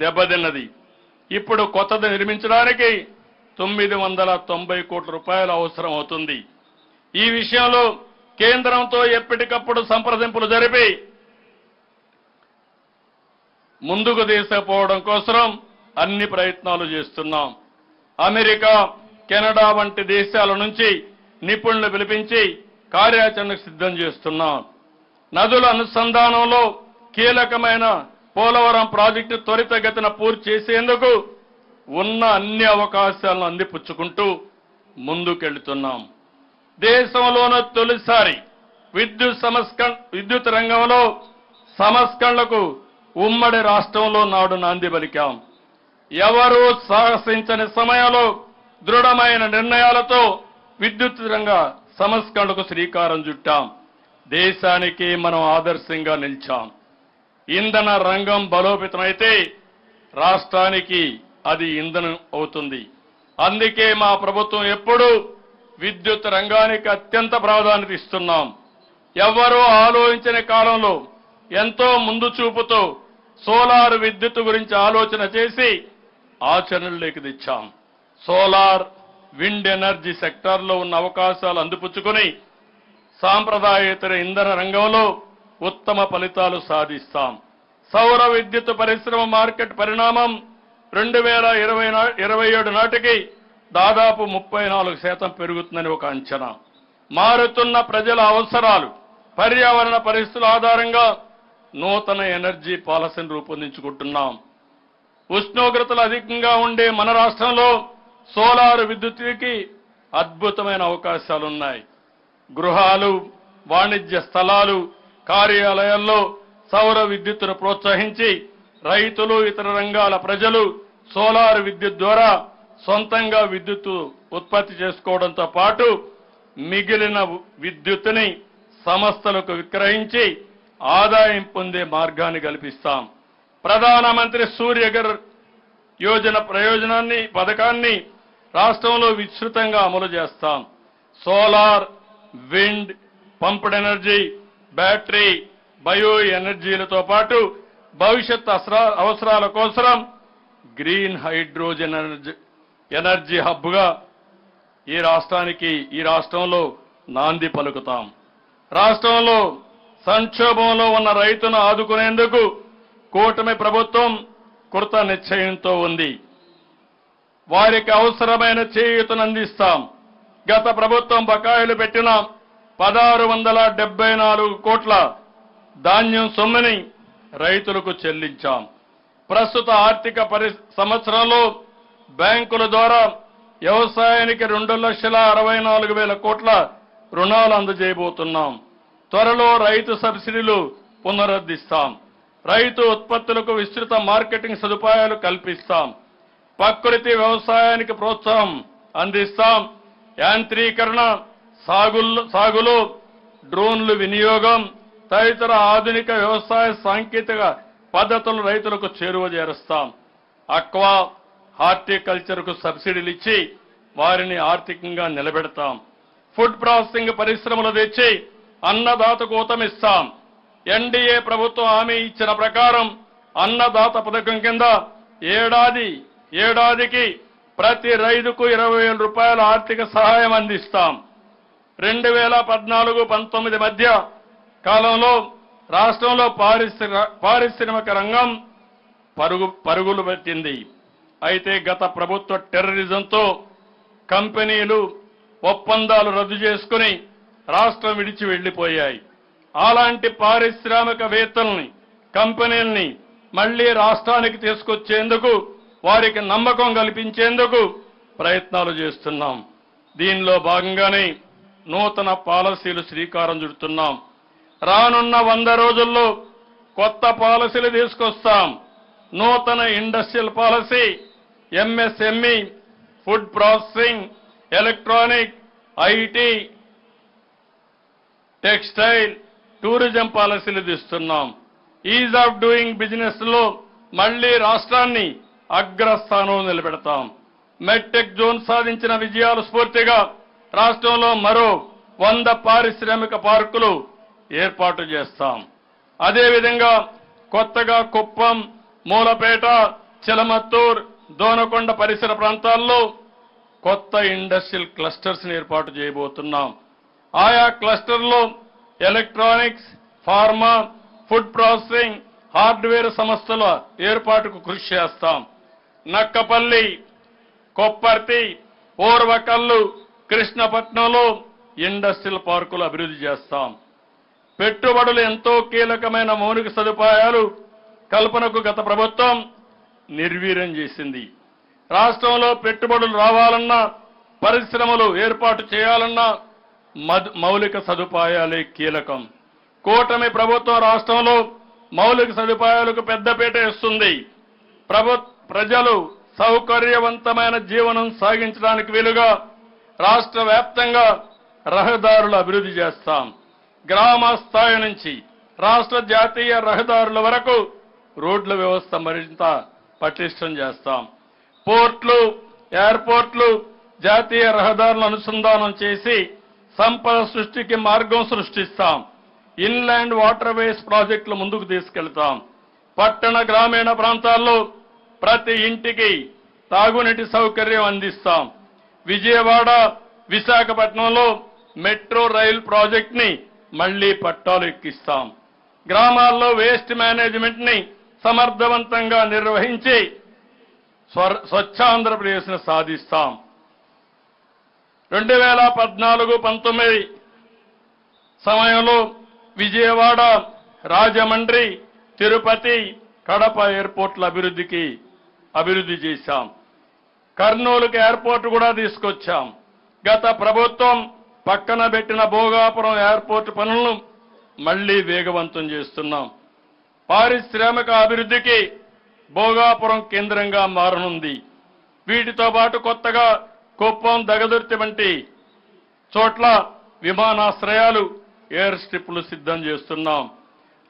దెబ్బతిన్నది. ఇప్పుడు కొత్తది నిర్మించడానికి 990 కోట్ల రూపాయలు అవసరం అవుతుంది. ఈ విషయంలో కేంద్రంతో ఎప్పటికప్పుడు సంప్రదింపులు జరిపి ముందుకు తీసుకుపోవడం కోసం అన్ని ప్రయత్నాలు చేస్తున్నాం. అమెరికా, కెనడా వంటి దేశాల నుంచి నిపుణులు పిలిపించి కార్యాచరణకు సిద్ధం చేస్తున్నాం. నదుల అనుసంధానంలో కీలకమైన పోలవరం ప్రాజెక్టు త్వరితగతిన పూర్తి చేసేందుకు ఉన్న అన్ని అవకాశాలను అందిపుచ్చుకుంటూ ముందుకెళ్తున్నాం. దేశంలోనే తొలిసారి విద్యుత్ రంగంలో సంస్కరణలకు ఉమ్మడి రాష్ట్రంలో నాడు నాంది పలికాం. ఎవరూ సాహసించని సమయంలో దృఢమైన నిర్ణయాలతో విద్యుత్ రంగ సంస్కరణలకు శ్రీకారం చుట్టాం. దేశానికి మనం ఆదర్శంగా నిలిచాం. ఇంధన రంగం బలోపేతమైతే రాష్ట్రానికి అది ఇంధనం అవుతుంది. అందుకే మా ప్రభుత్వం ఎప్పుడూ విద్యుత్ రంగానికి అత్యంత ప్రాధాన్యత ఇస్తున్నాం. ఎవరూ ఆలోచించని కాలంలో ఎంతో ముందు చూపుతో సోలార్ విద్యుత్ గురించి ఆలోచన చేసి ఆచరణలోకి తెచ్చాం. సోలార్, విండ్ ఎనర్జీ సెక్టార్లో ఉన్న అవకాశాలు అందిపుచ్చుకొని సాంప్రదాయేతర ఇంధన రంగంలో ఉత్తమ ఫలితాలు సాధిస్తాం. సౌర విద్యుత్ పరిశ్రమ మార్కెట్ పరిణామం 2027 నాటికి దాదాపు 34% పెరుగుతుందని ఒక అంచనా. మారుతున్న ప్రజల అవసరాలు, పర్యావరణ పరిస్థితుల ఆధారంగా నూతన ఎనర్జీ పాలసీని రూపొందించుకుంటున్నాం. ఉష్ణోగ్రతలు అధికంగా ఉండే మన రాష్ట్రంలో సోలార్ విద్యుత్తుకి అద్భుతమైన అవకాశాలున్నాయి. గృహాలు, వాణిజ్య స్థలాలు, కార్యాలయాల్లో సౌర విద్యుత్తును ప్రోత్సహించి రైతులు, ఇతర రంగాల ప్రజలు సోలార్ విద్యుత్ ద్వారా సొంతంగా విద్యుత్తు ఉత్పత్తి చేసుకోవడంతో పాటు మిగిలిన విద్యుత్తుని సంస్థలకు విక్రయించి ఆదాయం పొందే మార్గాన్ని కల్పిస్తాం. ప్రధానమంత్రి సూర్యఘర్ యోజన పథకాన్ని రాష్ట్రంలో విస్తృతంగా అమలు చేస్తాం. Solar, wind, pumped energy, battery, bio ఎనర్జీలతో పాటు భవిష్యత్ అవసరాల కోసం గ్రీన్ హైడ్రోజన్ ఎనర్జీ హబ్గా ఈ రాష్ట్రంలో నాంది పలుకుతాం. రాష్ట్రంలో సంక్షోభంలో ఉన్న రైతును ఆదుకునేందుకు కూటమి ప్రభుత్వం కృత నిశ్చయంతో ఉంది. వారికి అవసరమైన చేయూతను అందిస్తాం. గత ప్రభుత్వం బకాయిలు పెట్టిన 1674 కోట్ల ధాన్యం సొమ్ముని రైతులకు చెల్లించాం. ప్రస్తుత ఆర్థిక సంవత్సరంలో బ్యాంకుల ద్వారా వ్యవసాయానికి 2,64,000 కోట్ల రుణాలు అందజేయబోతున్నాం. త్వరలో రైతు సబ్సిడీలు పునరుద్ధరిస్తాం. రైతు ఉత్పత్తులకు విస్తృత మార్కెటింగ్ సదుపాయాలు కల్పిస్తాం. ప్రకృతి వ్యవసాయానికి ప్రోత్సాహం అందిస్తాం. యాంత్రీకరణ, సాగులో డ్రోన్లు వినియోగం తదితర ఆధునిక వ్యవసాయ సాంకేతిక పద్ధతులు రైతులకు చేరువ చేరుస్తాం. అక్వా, హార్టికల్చర్కు సబ్సిడీలు ఇచ్చి వారిని ఆర్థికంగా నిలబెడతాం. ఫుడ్ ప్రాసెసింగ్ పరిశ్రమలు తెచ్చి అన్నదాతకు ఊతమిస్తాం. ఎన్డీఏ ప్రభుత్వం హామీ ఇచ్చిన ప్రకారం అన్నదాత పథకం కింద ఏడాదికి ప్రతి రైతుకు 20,000 రూపాయల ఆర్థిక సహాయం అందిస్తాం. 2014-19 మధ్య కాలంలో రాష్ట్రంలో పారిశ్రామిక రంగం పరుగులు పెట్టింది. అయితే గత ప్రభుత్వ టెర్రరిజంతో కంపెనీలు ఒప్పందాలు రద్దు చేసుకుని రాష్ట్రం విడిచి వెళ్లిపోయాయి. అలాంటి పారిశ్రామికవేత్తల్ని, కంపెనీల్ని మళ్లీ రాష్ట్రానికి తీసుకొచ్చేందుకు, వారికి నమ్మకం కల్పించేందుకు ప్రయత్నాలు చేస్తున్నాం. దీనిలో భాగంగానే నూతన పాలసీలు శ్రీకారం చుడుతున్నాం. రానున్న 100 రోజుల్లో కొత్త పాలసీలు తీసుకొస్తాం. నూతన industrial policy, MSME, food processing, electronic, IT, textile, tourism పాలసీలు తీస్తున్నాం. ఈజ్ ఆఫ్ డూయింగ్ బిజినెస్ లో మళ్లీ రాష్ట్రాన్ని అగ్రస్థానంలో నిలబెడతాం. మెడ్టెక్ జోన్ సాధించిన విజయాలు స్ఫూర్తిగా రాష్ట్రంలో మరో 100 పారిశ్రామిక పార్కులు ఏర్పాటు చేస్తాం. అదేవిధంగా కొత్తగా కుప్పం, మూలపేట, చిలమత్తూర్, దోనకొండ పరిసర ప్రాంతాల్లో కొత్త ఇండస్ట్రియల్ క్లస్టర్స్ ఏర్పాటు చేయబోతున్నాం. ఆయా క్లస్టర్లో electronics, pharma, food processing, hardware సంస్థల ఏర్పాటుకు కృషి చేస్తాం. నక్కపల్లి, కొప్పర్తి, ఓర్వకల్లు, కృష్ణపట్నంలో ఇండస్ట్రియల్ పార్కులు అభివృద్ధి చేస్తాం. పెట్టుబడులు ఎంతో కీలకమైన మౌలిక సదుపాయాలు కల్పనకు గత ప్రభుత్వం నిర్వీర్యం చేసింది. రాష్ట్రంలో పెట్టుబడులు రావాలన్నా, పరిశ్రమలు ఏర్పాటు చేయాలన్నా మౌలిక సదుపాయాలే కీలకం. కూటమి ప్రభుత్వం రాష్ట్రంలో మౌలిక సదుపాయాలకు పెద్దపీట ఇస్తుంది. ప్రజలు సౌకర్యవంతమైన జీవనం సాగించడానికి వీలుగా రాష్ట్ర వ్యాప్తంగా రహదారులు అభివృద్ధి చేస్తాం. గ్రామ స్థాయి నుంచి రాష్ట్ర జాతీయ రహదారుల వరకు రోడ్ల వ్యవస్థ మరింత పటిష్టం చేస్తాం. పోర్ట్లు, ఎయిర్పోర్ట్లు, జాతీయ రహదారులను అనుసంధానం చేసి సంపద సృష్టికి మార్గం సృష్టిస్తాం. ఇన్లాండ్ వాటర్ వేస్ ప్రాజెక్టులు ముందుకు తీసుకెళ్తాం. పట్టణ గ్రామీణ ప్రాంతాల్లో ప్రతి ఇంటికి తాగునీటి సౌకర్యం అందిస్తాం. విజయవాడ, విశాఖపట్నంలో మెట్రో రైల్ ప్రాజెక్ట్ ని మళ్లీ పట్టాలు ఎక్కిస్తాం. గ్రామాల్లో వేస్ట్ మేనేజ్మెంట్ ని సమర్థవంతంగా నిర్వహించి స్వచ్ఛాంధ్రప్రదేశ్ ను సాధిస్తాం. 2014-19 సమయంలో విజయవాడ, రాజమండ్రి, తిరుపతి, కడప ఎయిర్పోర్ట్ల అభివృద్ధి చేశాం. కర్నూలుకి ఎయిర్పోర్ట్ కూడా తీసుకొచ్చాం. గత ప్రభుత్వం పక్కన పెట్టిన భోగాపురం ఎయిర్పోర్ట్ పనులను మళ్లీ వేగవంతం చేస్తున్నాం. పారిశ్రామిక అభివృద్ధికి భోగాపురం కేంద్రంగా మారనుంది. వీటితో పాటు కొత్తగా కుప్పం, దగదుర్తి వంటి చోట్ల విమానాశ్రయాలు, ఎయిర్ స్ట్రిప్లు సిద్ధం చేస్తున్నాం.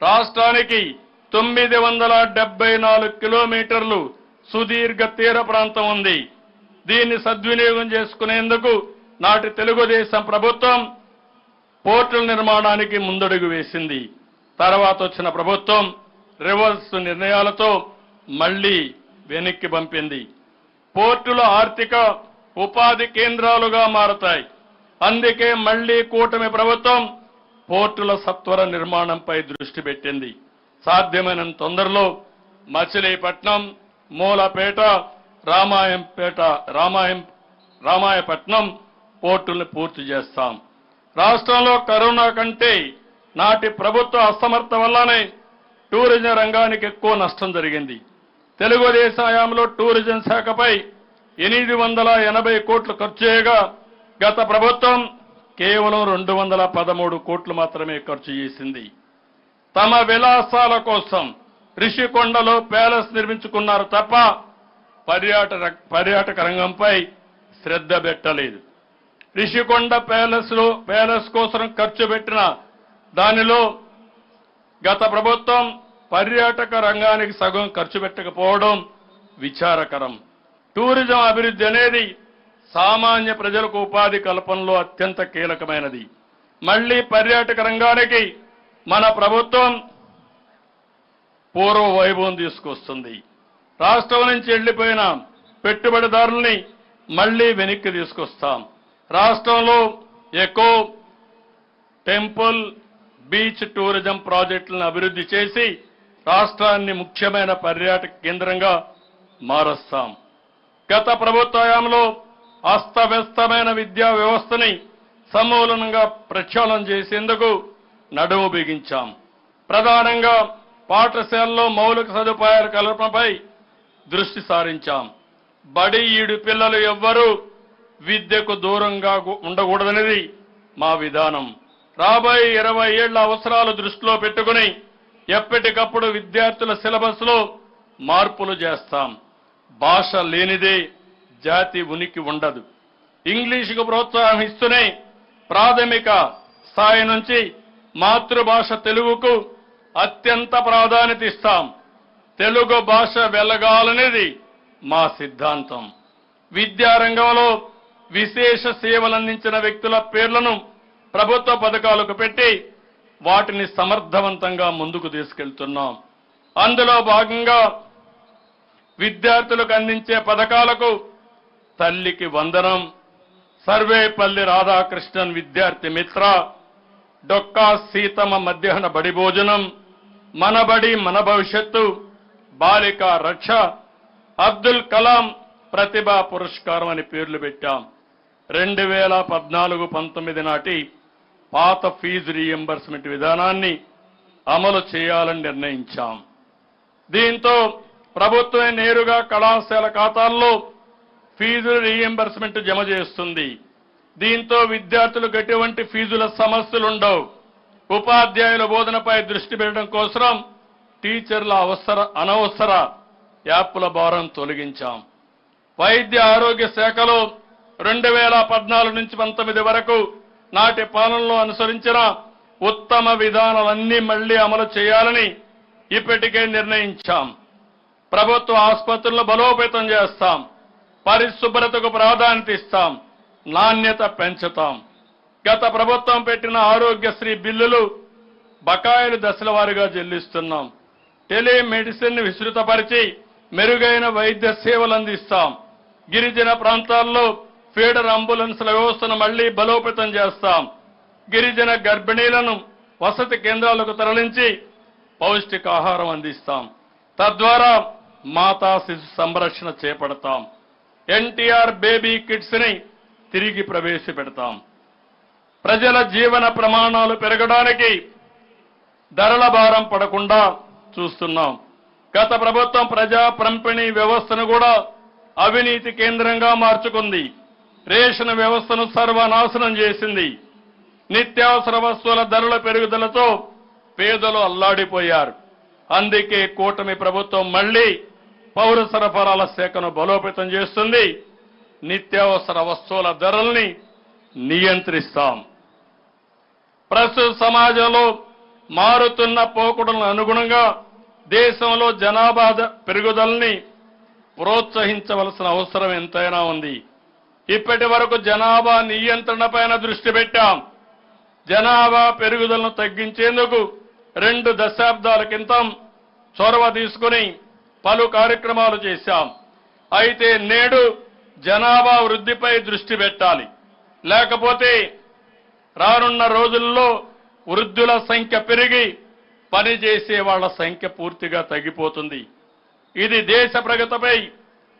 రాష్ట్రానికి 974 కిలోమీటర్లు సుదీర్ఘ తీర ప్రాంతం ఉంది. దీన్ని సద్వినియోగం చేసుకునేందుకు నాటి తెలుగుదేశం ప్రభుత్వం పోర్టుల నిర్మాణానికి ముందడుగు వేసింది. తర్వాత వచ్చిన ప్రభుత్వం రివర్స్ నిర్ణయాలతో మళ్లీ వెనక్కి పంపింది. పోర్టుల ఆర్థిక ఉపాధి కేంద్రాలుగా మారతాయి. అందుకే మళ్లీ కూటమి ప్రభుత్వం పోర్టుల సత్వర నిర్మాణంపై దృష్టి పెట్టింది. సాధ్యమైనంత తొందరలో మచిలీపట్నం, మూలపేట, రామాయపట్నం పోర్టులను పూర్తి చేస్తాం. రాష్ట్రంలో కరోనా కంటే నాటి ప్రభుత్వ అసమర్థత వల్లనే టూరిజం రంగానికి ఎక్కువ నష్టం జరిగింది. తెలుగుదేశం హయాంలో టూరిజం శాఖపై 880 కోట్లు ఖర్చు చేయగా గత ప్రభుత్వం కేవలం 213 కోట్లు మాత్రమే ఖర్చు చేసింది. తమ విలాసాల కోసం రిషికొండలో ప్యాలెస్ నిర్మించుకున్నారు తప్ప పర్యాటక రంగంపై శ్రద్ధ పెట్టలేదు. రిషికొండ ప్యాలెస్ కోసం ఖర్చు పెట్టిన దానిలో గత ప్రభుత్వం పర్యాటక రంగానికి సగం ఖర్చు పెట్టకపోవడం విచారకరం. టూరిజం అభివృద్ధి అనేది సామాన్య ప్రజలకు ఉపాధి కల్పనలో అత్యంత కీలకమైనది. మళ్లీ పర్యాటక రంగానికి మన ప్రభుత్వం పూర్వ వైభవం తీసుకొస్తుంది. రాష్ట్రం నుంచి వెళ్లిపోయిన పెట్టుబడిదారుల్ని మళ్లీ వెనక్కి తీసుకొస్తాం. రాష్ట్రంలో ఎకో, టెంపుల్, బీచ్ టూరిజం ప్రాజెక్టులను అభివృద్ధి చేసి రాష్ట్రాన్ని ముఖ్యమైన పర్యాటక కేంద్రంగా మారుస్తాం. గత ప్రభుత్వ హయాంలో అస్తవ్యస్తమైన విద్యా వ్యవస్థని సమూలంగా ప్రక్షాళన చేసేందుకు నడుము బిగించాం. ప్రధానంగా పాఠశాలల్లో మౌలిక సదుపాయాల కల్పనపై దృష్టి సారించాం. బడి ఈడు పిల్లలు ఎవ్వరూ విద్యకు దూరంగా ఉండకూడదనేది మా విధానం. రాబోయే 20 ఏళ్ల అవసరాలు దృష్టిలో పెట్టుకుని ఎప్పటికప్పుడు విద్యార్థుల సిలబస్ లో మార్పులు చేస్తాం. భాష లేనిదే జాతి ఉనికి ఉండదు. ఇంగ్లీషుకు ప్రోత్సాహం ఇస్తూనే ప్రాథమిక స్థాయి నుంచి మాతృభాష తెలుగుకు అత్యంత ప్రాధాన్యత ఇస్తాం. తెలుగు భాష వెలగాలనేది మా సిద్ధాంతం. విద్యారంగంలో విశేష సేవలందించిన వ్యక్తుల పేర్లను ప్రభుత్వ పథకాలకు పెట్టి వాటిని సమర్థవంతంగా ముందుకు తీసుకెళ్తున్నాం. అందులో భాగంగా విద్యార్థులకు అందించే పథకాలకు తల్లికి వందనం, సర్వేపల్లి రాధాకృష్ణన్ విద్యార్థి మిత్ర, డొక్కా సీతమ్మ మధ్యాహ్న బడి భోజనం, మన బడి మన భవిష్యత్తు, బాలికా రక్ష, అబ్దుల్ కలాం ప్రతిభా పురస్కారం అని పేర్లు పెట్టాం. 2014-19 నాటి పాత ఫీజు రీఎంబర్స్మెంట్ విధానాన్ని అమలు చేయాలని నిర్ణయించాం. దీంతో ప్రభుత్వమే నేరుగా కళాశాల ఖాతాల్లో ఫీజు రీఎంబర్స్మెంట్ జమ చేస్తుంది. దీంతో విద్యార్థులకు ఎటువంటి ఫీజుల సమస్యలుండవు. ఉపాధ్యాయుల బోధనపై దృష్టి పెట్టడం కోసం టీచర్ల అనవసర యాప్ల భారం తొలగించాం. వైద్య ఆరోగ్య శాఖలో 2014 నుంచి 19 వరకు నాటి పాలనలో అనుసరించిన ఉత్తమ విధానాలన్నీ మళ్లీ అమలు చేయాలని ఇప్పటికే నిర్ణయించాం. ప్రభుత్వ ఆసుపత్రులను బలోపేతం చేస్తాం. పరిశుభ్రతకు ప్రాధాన్యత ఇస్తాం. నాణ్యత పెంచుతాం. గత ప్రభుత్వం పెట్టిన ఆరోగ్యశ్రీ బిల్లులు బకాయిలు దశల వారీగా చెల్లిస్తున్నాం. టెలిమెడిసిన్ విస్తృతపరిచి మెరుగైన వైద్య సేవలు అందిస్తాం. గిరిజన ప్రాంతాల్లో ఫీడర్ అంబులెన్స్ల వ్యవస్థను మళ్లీ బలోపేతం చేస్తాం. గిరిజన గర్భిణీలను వసతి కేంద్రాలకు తరలించి పౌష్టికాహారం అందిస్తాం. తద్వారా మాతా శిశు సంరక్షణ చేపడతాం. ఎన్టీఆర్ బేబీ కిట్స్ ని తిరిగి ప్రవేశపెడతాం. ప్రజల జీవన ప్రమాణాలు పెరగడానికి ధరల భారం పడకుండా చూస్తున్నాం. గత ప్రభుత్వం ప్రజా పంపిణీ వ్యవస్థను కూడా అవినీతి కేంద్రంగా మార్చుకుంది. రేషన్ వ్యవస్థను సర్వనాశనం చేసింది. నిత్యావసర వస్తువుల ధరల పెరుగుదలతో పేదలు అల్లాడిపోయారు. అందుకే కూటమి ప్రభుత్వం మళ్లీ పౌర సరఫరాల శాఖను బలోపేతం చేస్తుంది. నిత్యావసర వస్తువుల ధరల్ని నియంత్రిస్తాం. ప్రస్తుత సమాజంలో మారుతున్న పోకడలకు అనుగుణంగా దేశంలో జనాభా పెరుగుదలని ప్రోత్సహించవలసిన అవసరం ఎంతైనా ఉంది. ఇప్పటి వరకు జనాభా నియంత్రణపైన దృష్టి పెట్టాం. జనాభా పెరుగుదలను తగ్గించేందుకు 2 దశాబ్దాల క్రితం చొరవ తీసుకుని పలు కార్యక్రమాలు చేశాం. అయితే నేడు జనాభా వృద్ధిపై దృష్టి పెట్టాలి. లేకపోతే రానున్న రోజుల్లో వృద్ధుల సంఖ్య పెరిగి పనిచేసే వాళ్ల సంఖ్య పూర్తిగా తగ్గిపోతుంది. ఇది దేశ ప్రగతిపై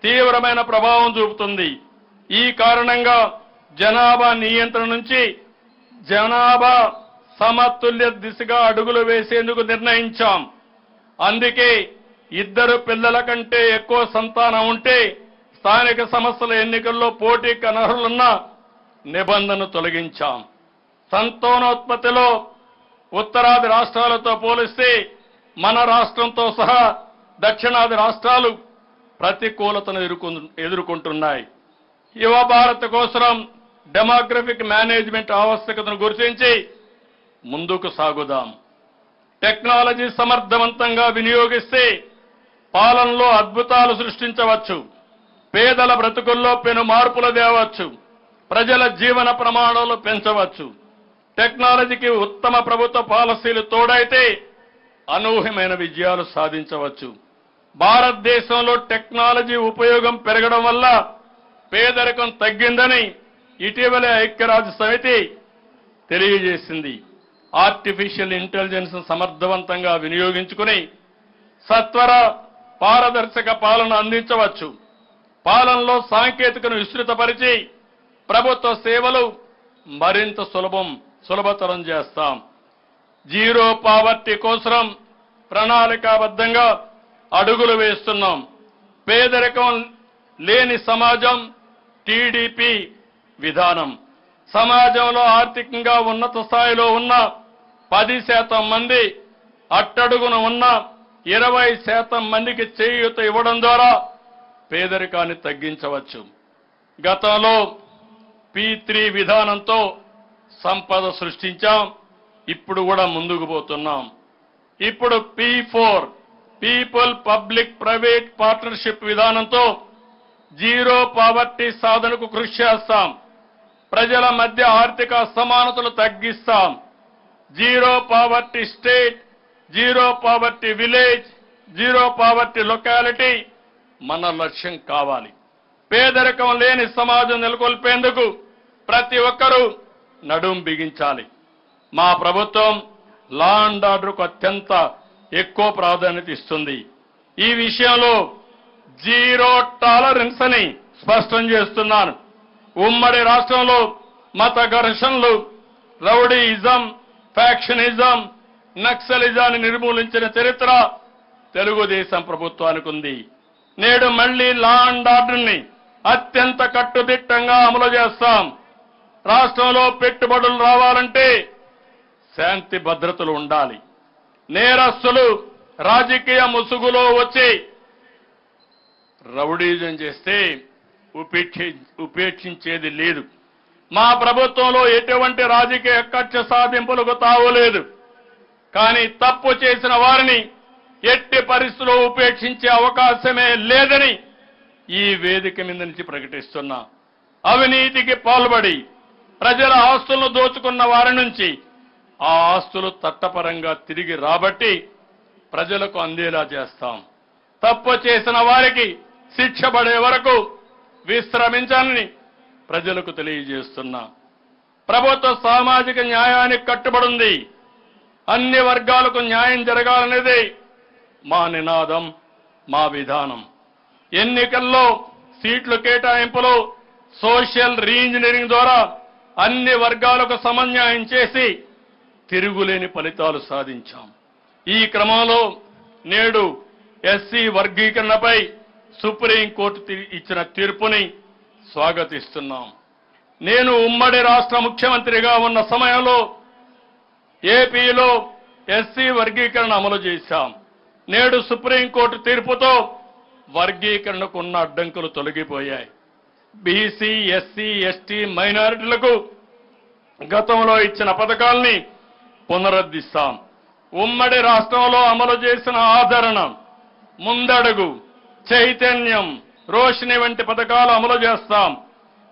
తీవ్రమైన ప్రభావం చూపుతుంది. ఈ కారణంగా జనాభా నియంత్రణ నుంచి జనాభా సమతుల్య దిశగా అడుగులు వేసేందుకు నిర్ణయించాం. అందుకే 2 పిల్లల కంటే ఎక్కువ సంతానం ఉంటే స్థానిక సంస్థల ఎన్నికల్లో పోటీకి అనర్హులున్న నిబంధన తొలగించాం. సంతానోత్పత్తిలో ఉత్తరాది రాష్ట్రాలతో పోలిస్తే మన రాష్ట్రంతో సహా దక్షిణాది రాష్ట్రాలు ప్రతికూలతను ఎదుర్కొంటున్నాయి. యువ భారత్ కోసం డెమోగ్రఫిక్ మేనేజ్మెంట్ ఆవశ్యకతను గుర్తించి ముందుకు సాగుదాం. టెక్నాలజీ సమర్థవంతంగా వినియోగిస్తే పాలనలో అద్భుతాలు సృష్టించవచ్చు. పేదల బ్రతుకుల్లో పెను మార్పులు తేవచ్చు. ప్రజల జీవన ప్రమాణాలు పెంచవచ్చు. టెక్నాలజీకి ఉత్తమ ప్రభుత్వ పాలసీలు తోడైతే అనూహ్యమైన విజయాలు సాధించవచ్చు. భారతదేశంలో టెక్నాలజీ ఉపయోగం పెరగడం వల్ల పేదరికం తగ్గిందని ఇటీవలే ఐక్యరాజ్య సమితి తెలియజేసింది. ఆర్టిఫిషియల్ ఇంటెలిజెన్స్ సమర్థవంతంగా వినియోగించుకుని సత్వర పారదర్శక పాలన అందించవచ్చు. పాలనలో సాంకేతికను విస్తృతపరిచి ప్రభుత్వ సేవలు మరింత సులభతరం చేస్తాం. జీరో పావర్టీ కోసం ప్రణాళికాబద్ధంగా అడుగులు వేస్తున్నాం. పేదరికం లేని సమాజం టీడీపీ విధానం. సమాజంలో ఆర్థికంగా ఉన్నత స్థాయిలో ఉన్న 10% మంది, అట్టడుగున ఉన్న 20% మందికి చేయూత ఇవ్వడం ద్వారా పేదరికాన్ని తగ్గించవచ్చు. గతంలో P3 విధానంతో సంపద సృష్టించాం. ఇప్పుడు కూడా ముందుకు పోతున్నాం. ఇప్పుడు P4 people public private partnership విధానంతో జీరో పావర్టీ సాధనకు కృషి చేస్తాం. ప్రజల మధ్య ఆర్థిక అసమానతలు తగ్గిస్తాం. Zero poverty state, zero poverty village, zero poverty locality మన లక్ష్యం కావాలి. పేదరికం లేని సమాజం నెలకొల్పేందుకు ప్రతి ఒక్కరూ నడుం బిగించాలి. మా ప్రభుత్వం లా అండ్ ఆర్డర్కు అత్యంత ఎక్కువ ప్రాధాన్యత ఇస్తుంది. ఈ విషయంలో జీరో టాలరెన్స్ అని స్పష్టం చేస్తున్నాను. ఉమ్మడి రాష్ట్రంలో మత ఘర్షణలు, రౌడీయిజం, ఫ్యాక్షనిజం, నక్సలిజాన్ని నిర్మూలించిన చరిత్ర తెలుగుదేశం ప్రభుత్వానికి ఉంది. నేడు మళ్లీ లా అండ్ ఆర్డర్ని అత్యంత కట్టుదిట్టంగా అమలు చేస్తాం. రాష్ట్రంలో పెట్టుబడులు రావాలంటే శాంతి భద్రతలు ఉండాలి. నేరస్తులు రాజకీయ ముసుగులో వచ్చి రౌడీజం చేస్తే ఉపేక్షించేది లేదు. మా ప్రభుత్వంలో ఎటువంటి రాజకీయ కక్ష సాధింపులకు తావులేదు. కానీ తప్పు చేసిన వారిని ఎట్టి పరిస్థితుల్లో ఉపేక్షించే అవకాశమే లేదని ఈ వేదిక మీద నుంచి ప్రకటిస్తున్నా. అవినీతికి పాల్పడి ప్రజల ఆస్తులను దోచుకున్న వారి నుంచి ఆ ఆస్తులు చట్టపరంగా తిరిగి రాబట్టి ప్రజలకు అందేలా చేస్తాం. తప్పు చేసిన వారికి శిక్ష పడే వరకు విశ్రమించాలని ప్రజలకు తెలియజేస్తున్నా. ప్రభుత్వ సామాజిక న్యాయానికి కట్టుబడింది. అన్ని వర్గాలకు న్యాయం జరగాలనేది మా నినాదం, మా విధానం. ఎన్నికల్లో సీట్లు కేటాయింపులు సోషల్ రీఇంజనీరింగ్ ద్వారా అన్ని వర్గాలకు సమన్యాయం చేసి తిరుగులేని ఫలితాలు సాధించాం. ఈ క్రమంలో నేడు ఎస్సీ వర్గీకరణపై సుప్రీంకోర్టు ఇచ్చిన తీర్పుని స్వాగతిస్తున్నాం. నేను ఉమ్మడి రాష్ట్ర ముఖ్యమంత్రిగా ఉన్న సమయంలో ఏపీలో ఎస్సీ వర్గీకరణ అమలు చేశాం. నేడు సుప్రీంకోర్టు తీర్పుతో వర్గీకరణకు ఉన్న అడ్డంకులు తొలగిపోయాయి. బీసీ, ఎస్సీ, ఎస్టీ, మైనారిటీలకు గతంలో ఇచ్చిన పథకాల్ని పునరుద్ధరిస్తాం. ఉమ్మడి రాష్ట్రంలో అమలు చేసిన ఆదరణ, ముందడుగు, చైతన్యం, రోషిని వంటి పథకాలు అమలు చేస్తాం.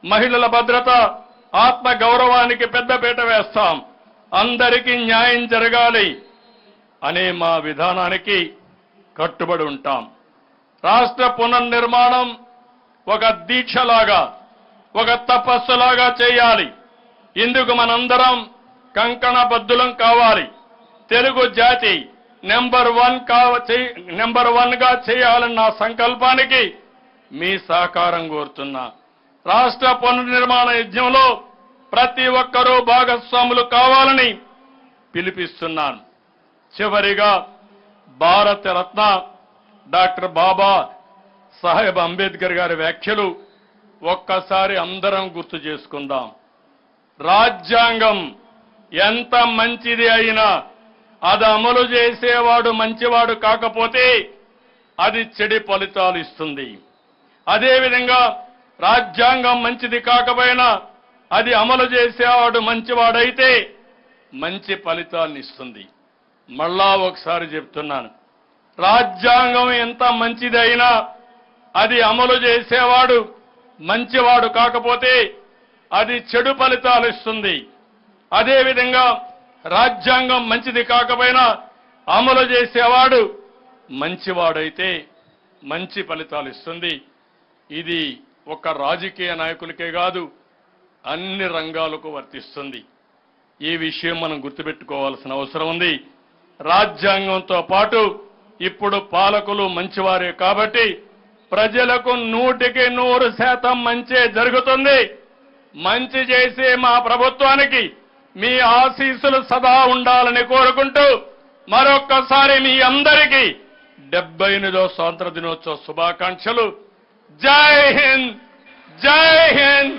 మహిళల భద్రత, ఆత్మ గౌరవానికి పెద్దపీట వేస్తాం. అందరికీ న్యాయం జరగాలి అనే మా విధానానికి కట్టుబడి ఉంటాం. రాష్ట్ర పునర్నిర్మాణం ఒక దీక్షలాగా, ఒక తపస్సులాగా చేయాలి. ఇందుకు మనందరం కంకణబద్ధులం కావాలి. తెలుగు జాతి నెంబర్ 1 గా చేయాలన్న సంకల్పానికి మీ సహకారం కోరుతున్నా. రాష్ట్ర పునర్నిర్మాణ యజ్ఞంలో ప్రతి ఒక్కరూ భాగస్వాములు కావాలని పిలుపుస్తున్నాను. చివరిగా భారతరత్న డాక్టర్ బాబా సాహెబ్ అంబేద్కర్ గారి వ్యాఖ్యలు ఒక్కసారి అందరం గుర్తు చేసుకుందాం. రాజ్యాంగం ఎంత మంచిది అయినా అది అమలు చేసేవాడు మంచివాడు కాకపోతే అది చెడు ఫలితాలు ఇస్తుంది. అదేవిధంగా రాజ్యాంగం మంచిది కాకపోయినా అది అమలు చేసేవాడు మంచివాడైతే మంచి ఫలితాన్ని ఇస్తుంది. మళ్ళా ఒకసారి చెప్తున్నాను, రాజ్యాంగం ఎంత మంచిదైనా అది అమలు చేసేవాడు మంచివాడు కాకపోతే అది చెడు ఫలితాలు ఇస్తుంది. అదేవిధంగా రాజ్యాంగం మంచిది కాకపోయినా అమలు చేసేవాడు మంచివాడైతే మంచి ఫలితాలు ఇస్తుంది. ఇది ఒక రాజకీయ నాయకులకే కాదు, అన్ని రంగాలకు వర్తిస్తుంది. ఈ విషయం మనం గుర్తుపెట్టుకోవాల్సిన అవసరం ఉంది. రాజ్యాంగంతో పాటు ఇప్పుడు పాలకులు మంచివారే కాబట్టి ప్రజలకు 100% మంచే జరుగుతుంది. మంచి చేసే మా ప్రభుత్వానికి మీ ఆశీస్సులు సదా ఉండాలని కోరుకుంటూ మరొక్కసారి మీ అందరికీ 78వ స్వాతంత్ర దినోత్సవ శుభాకాంక్షలు. జై హింద్, జై హింద్.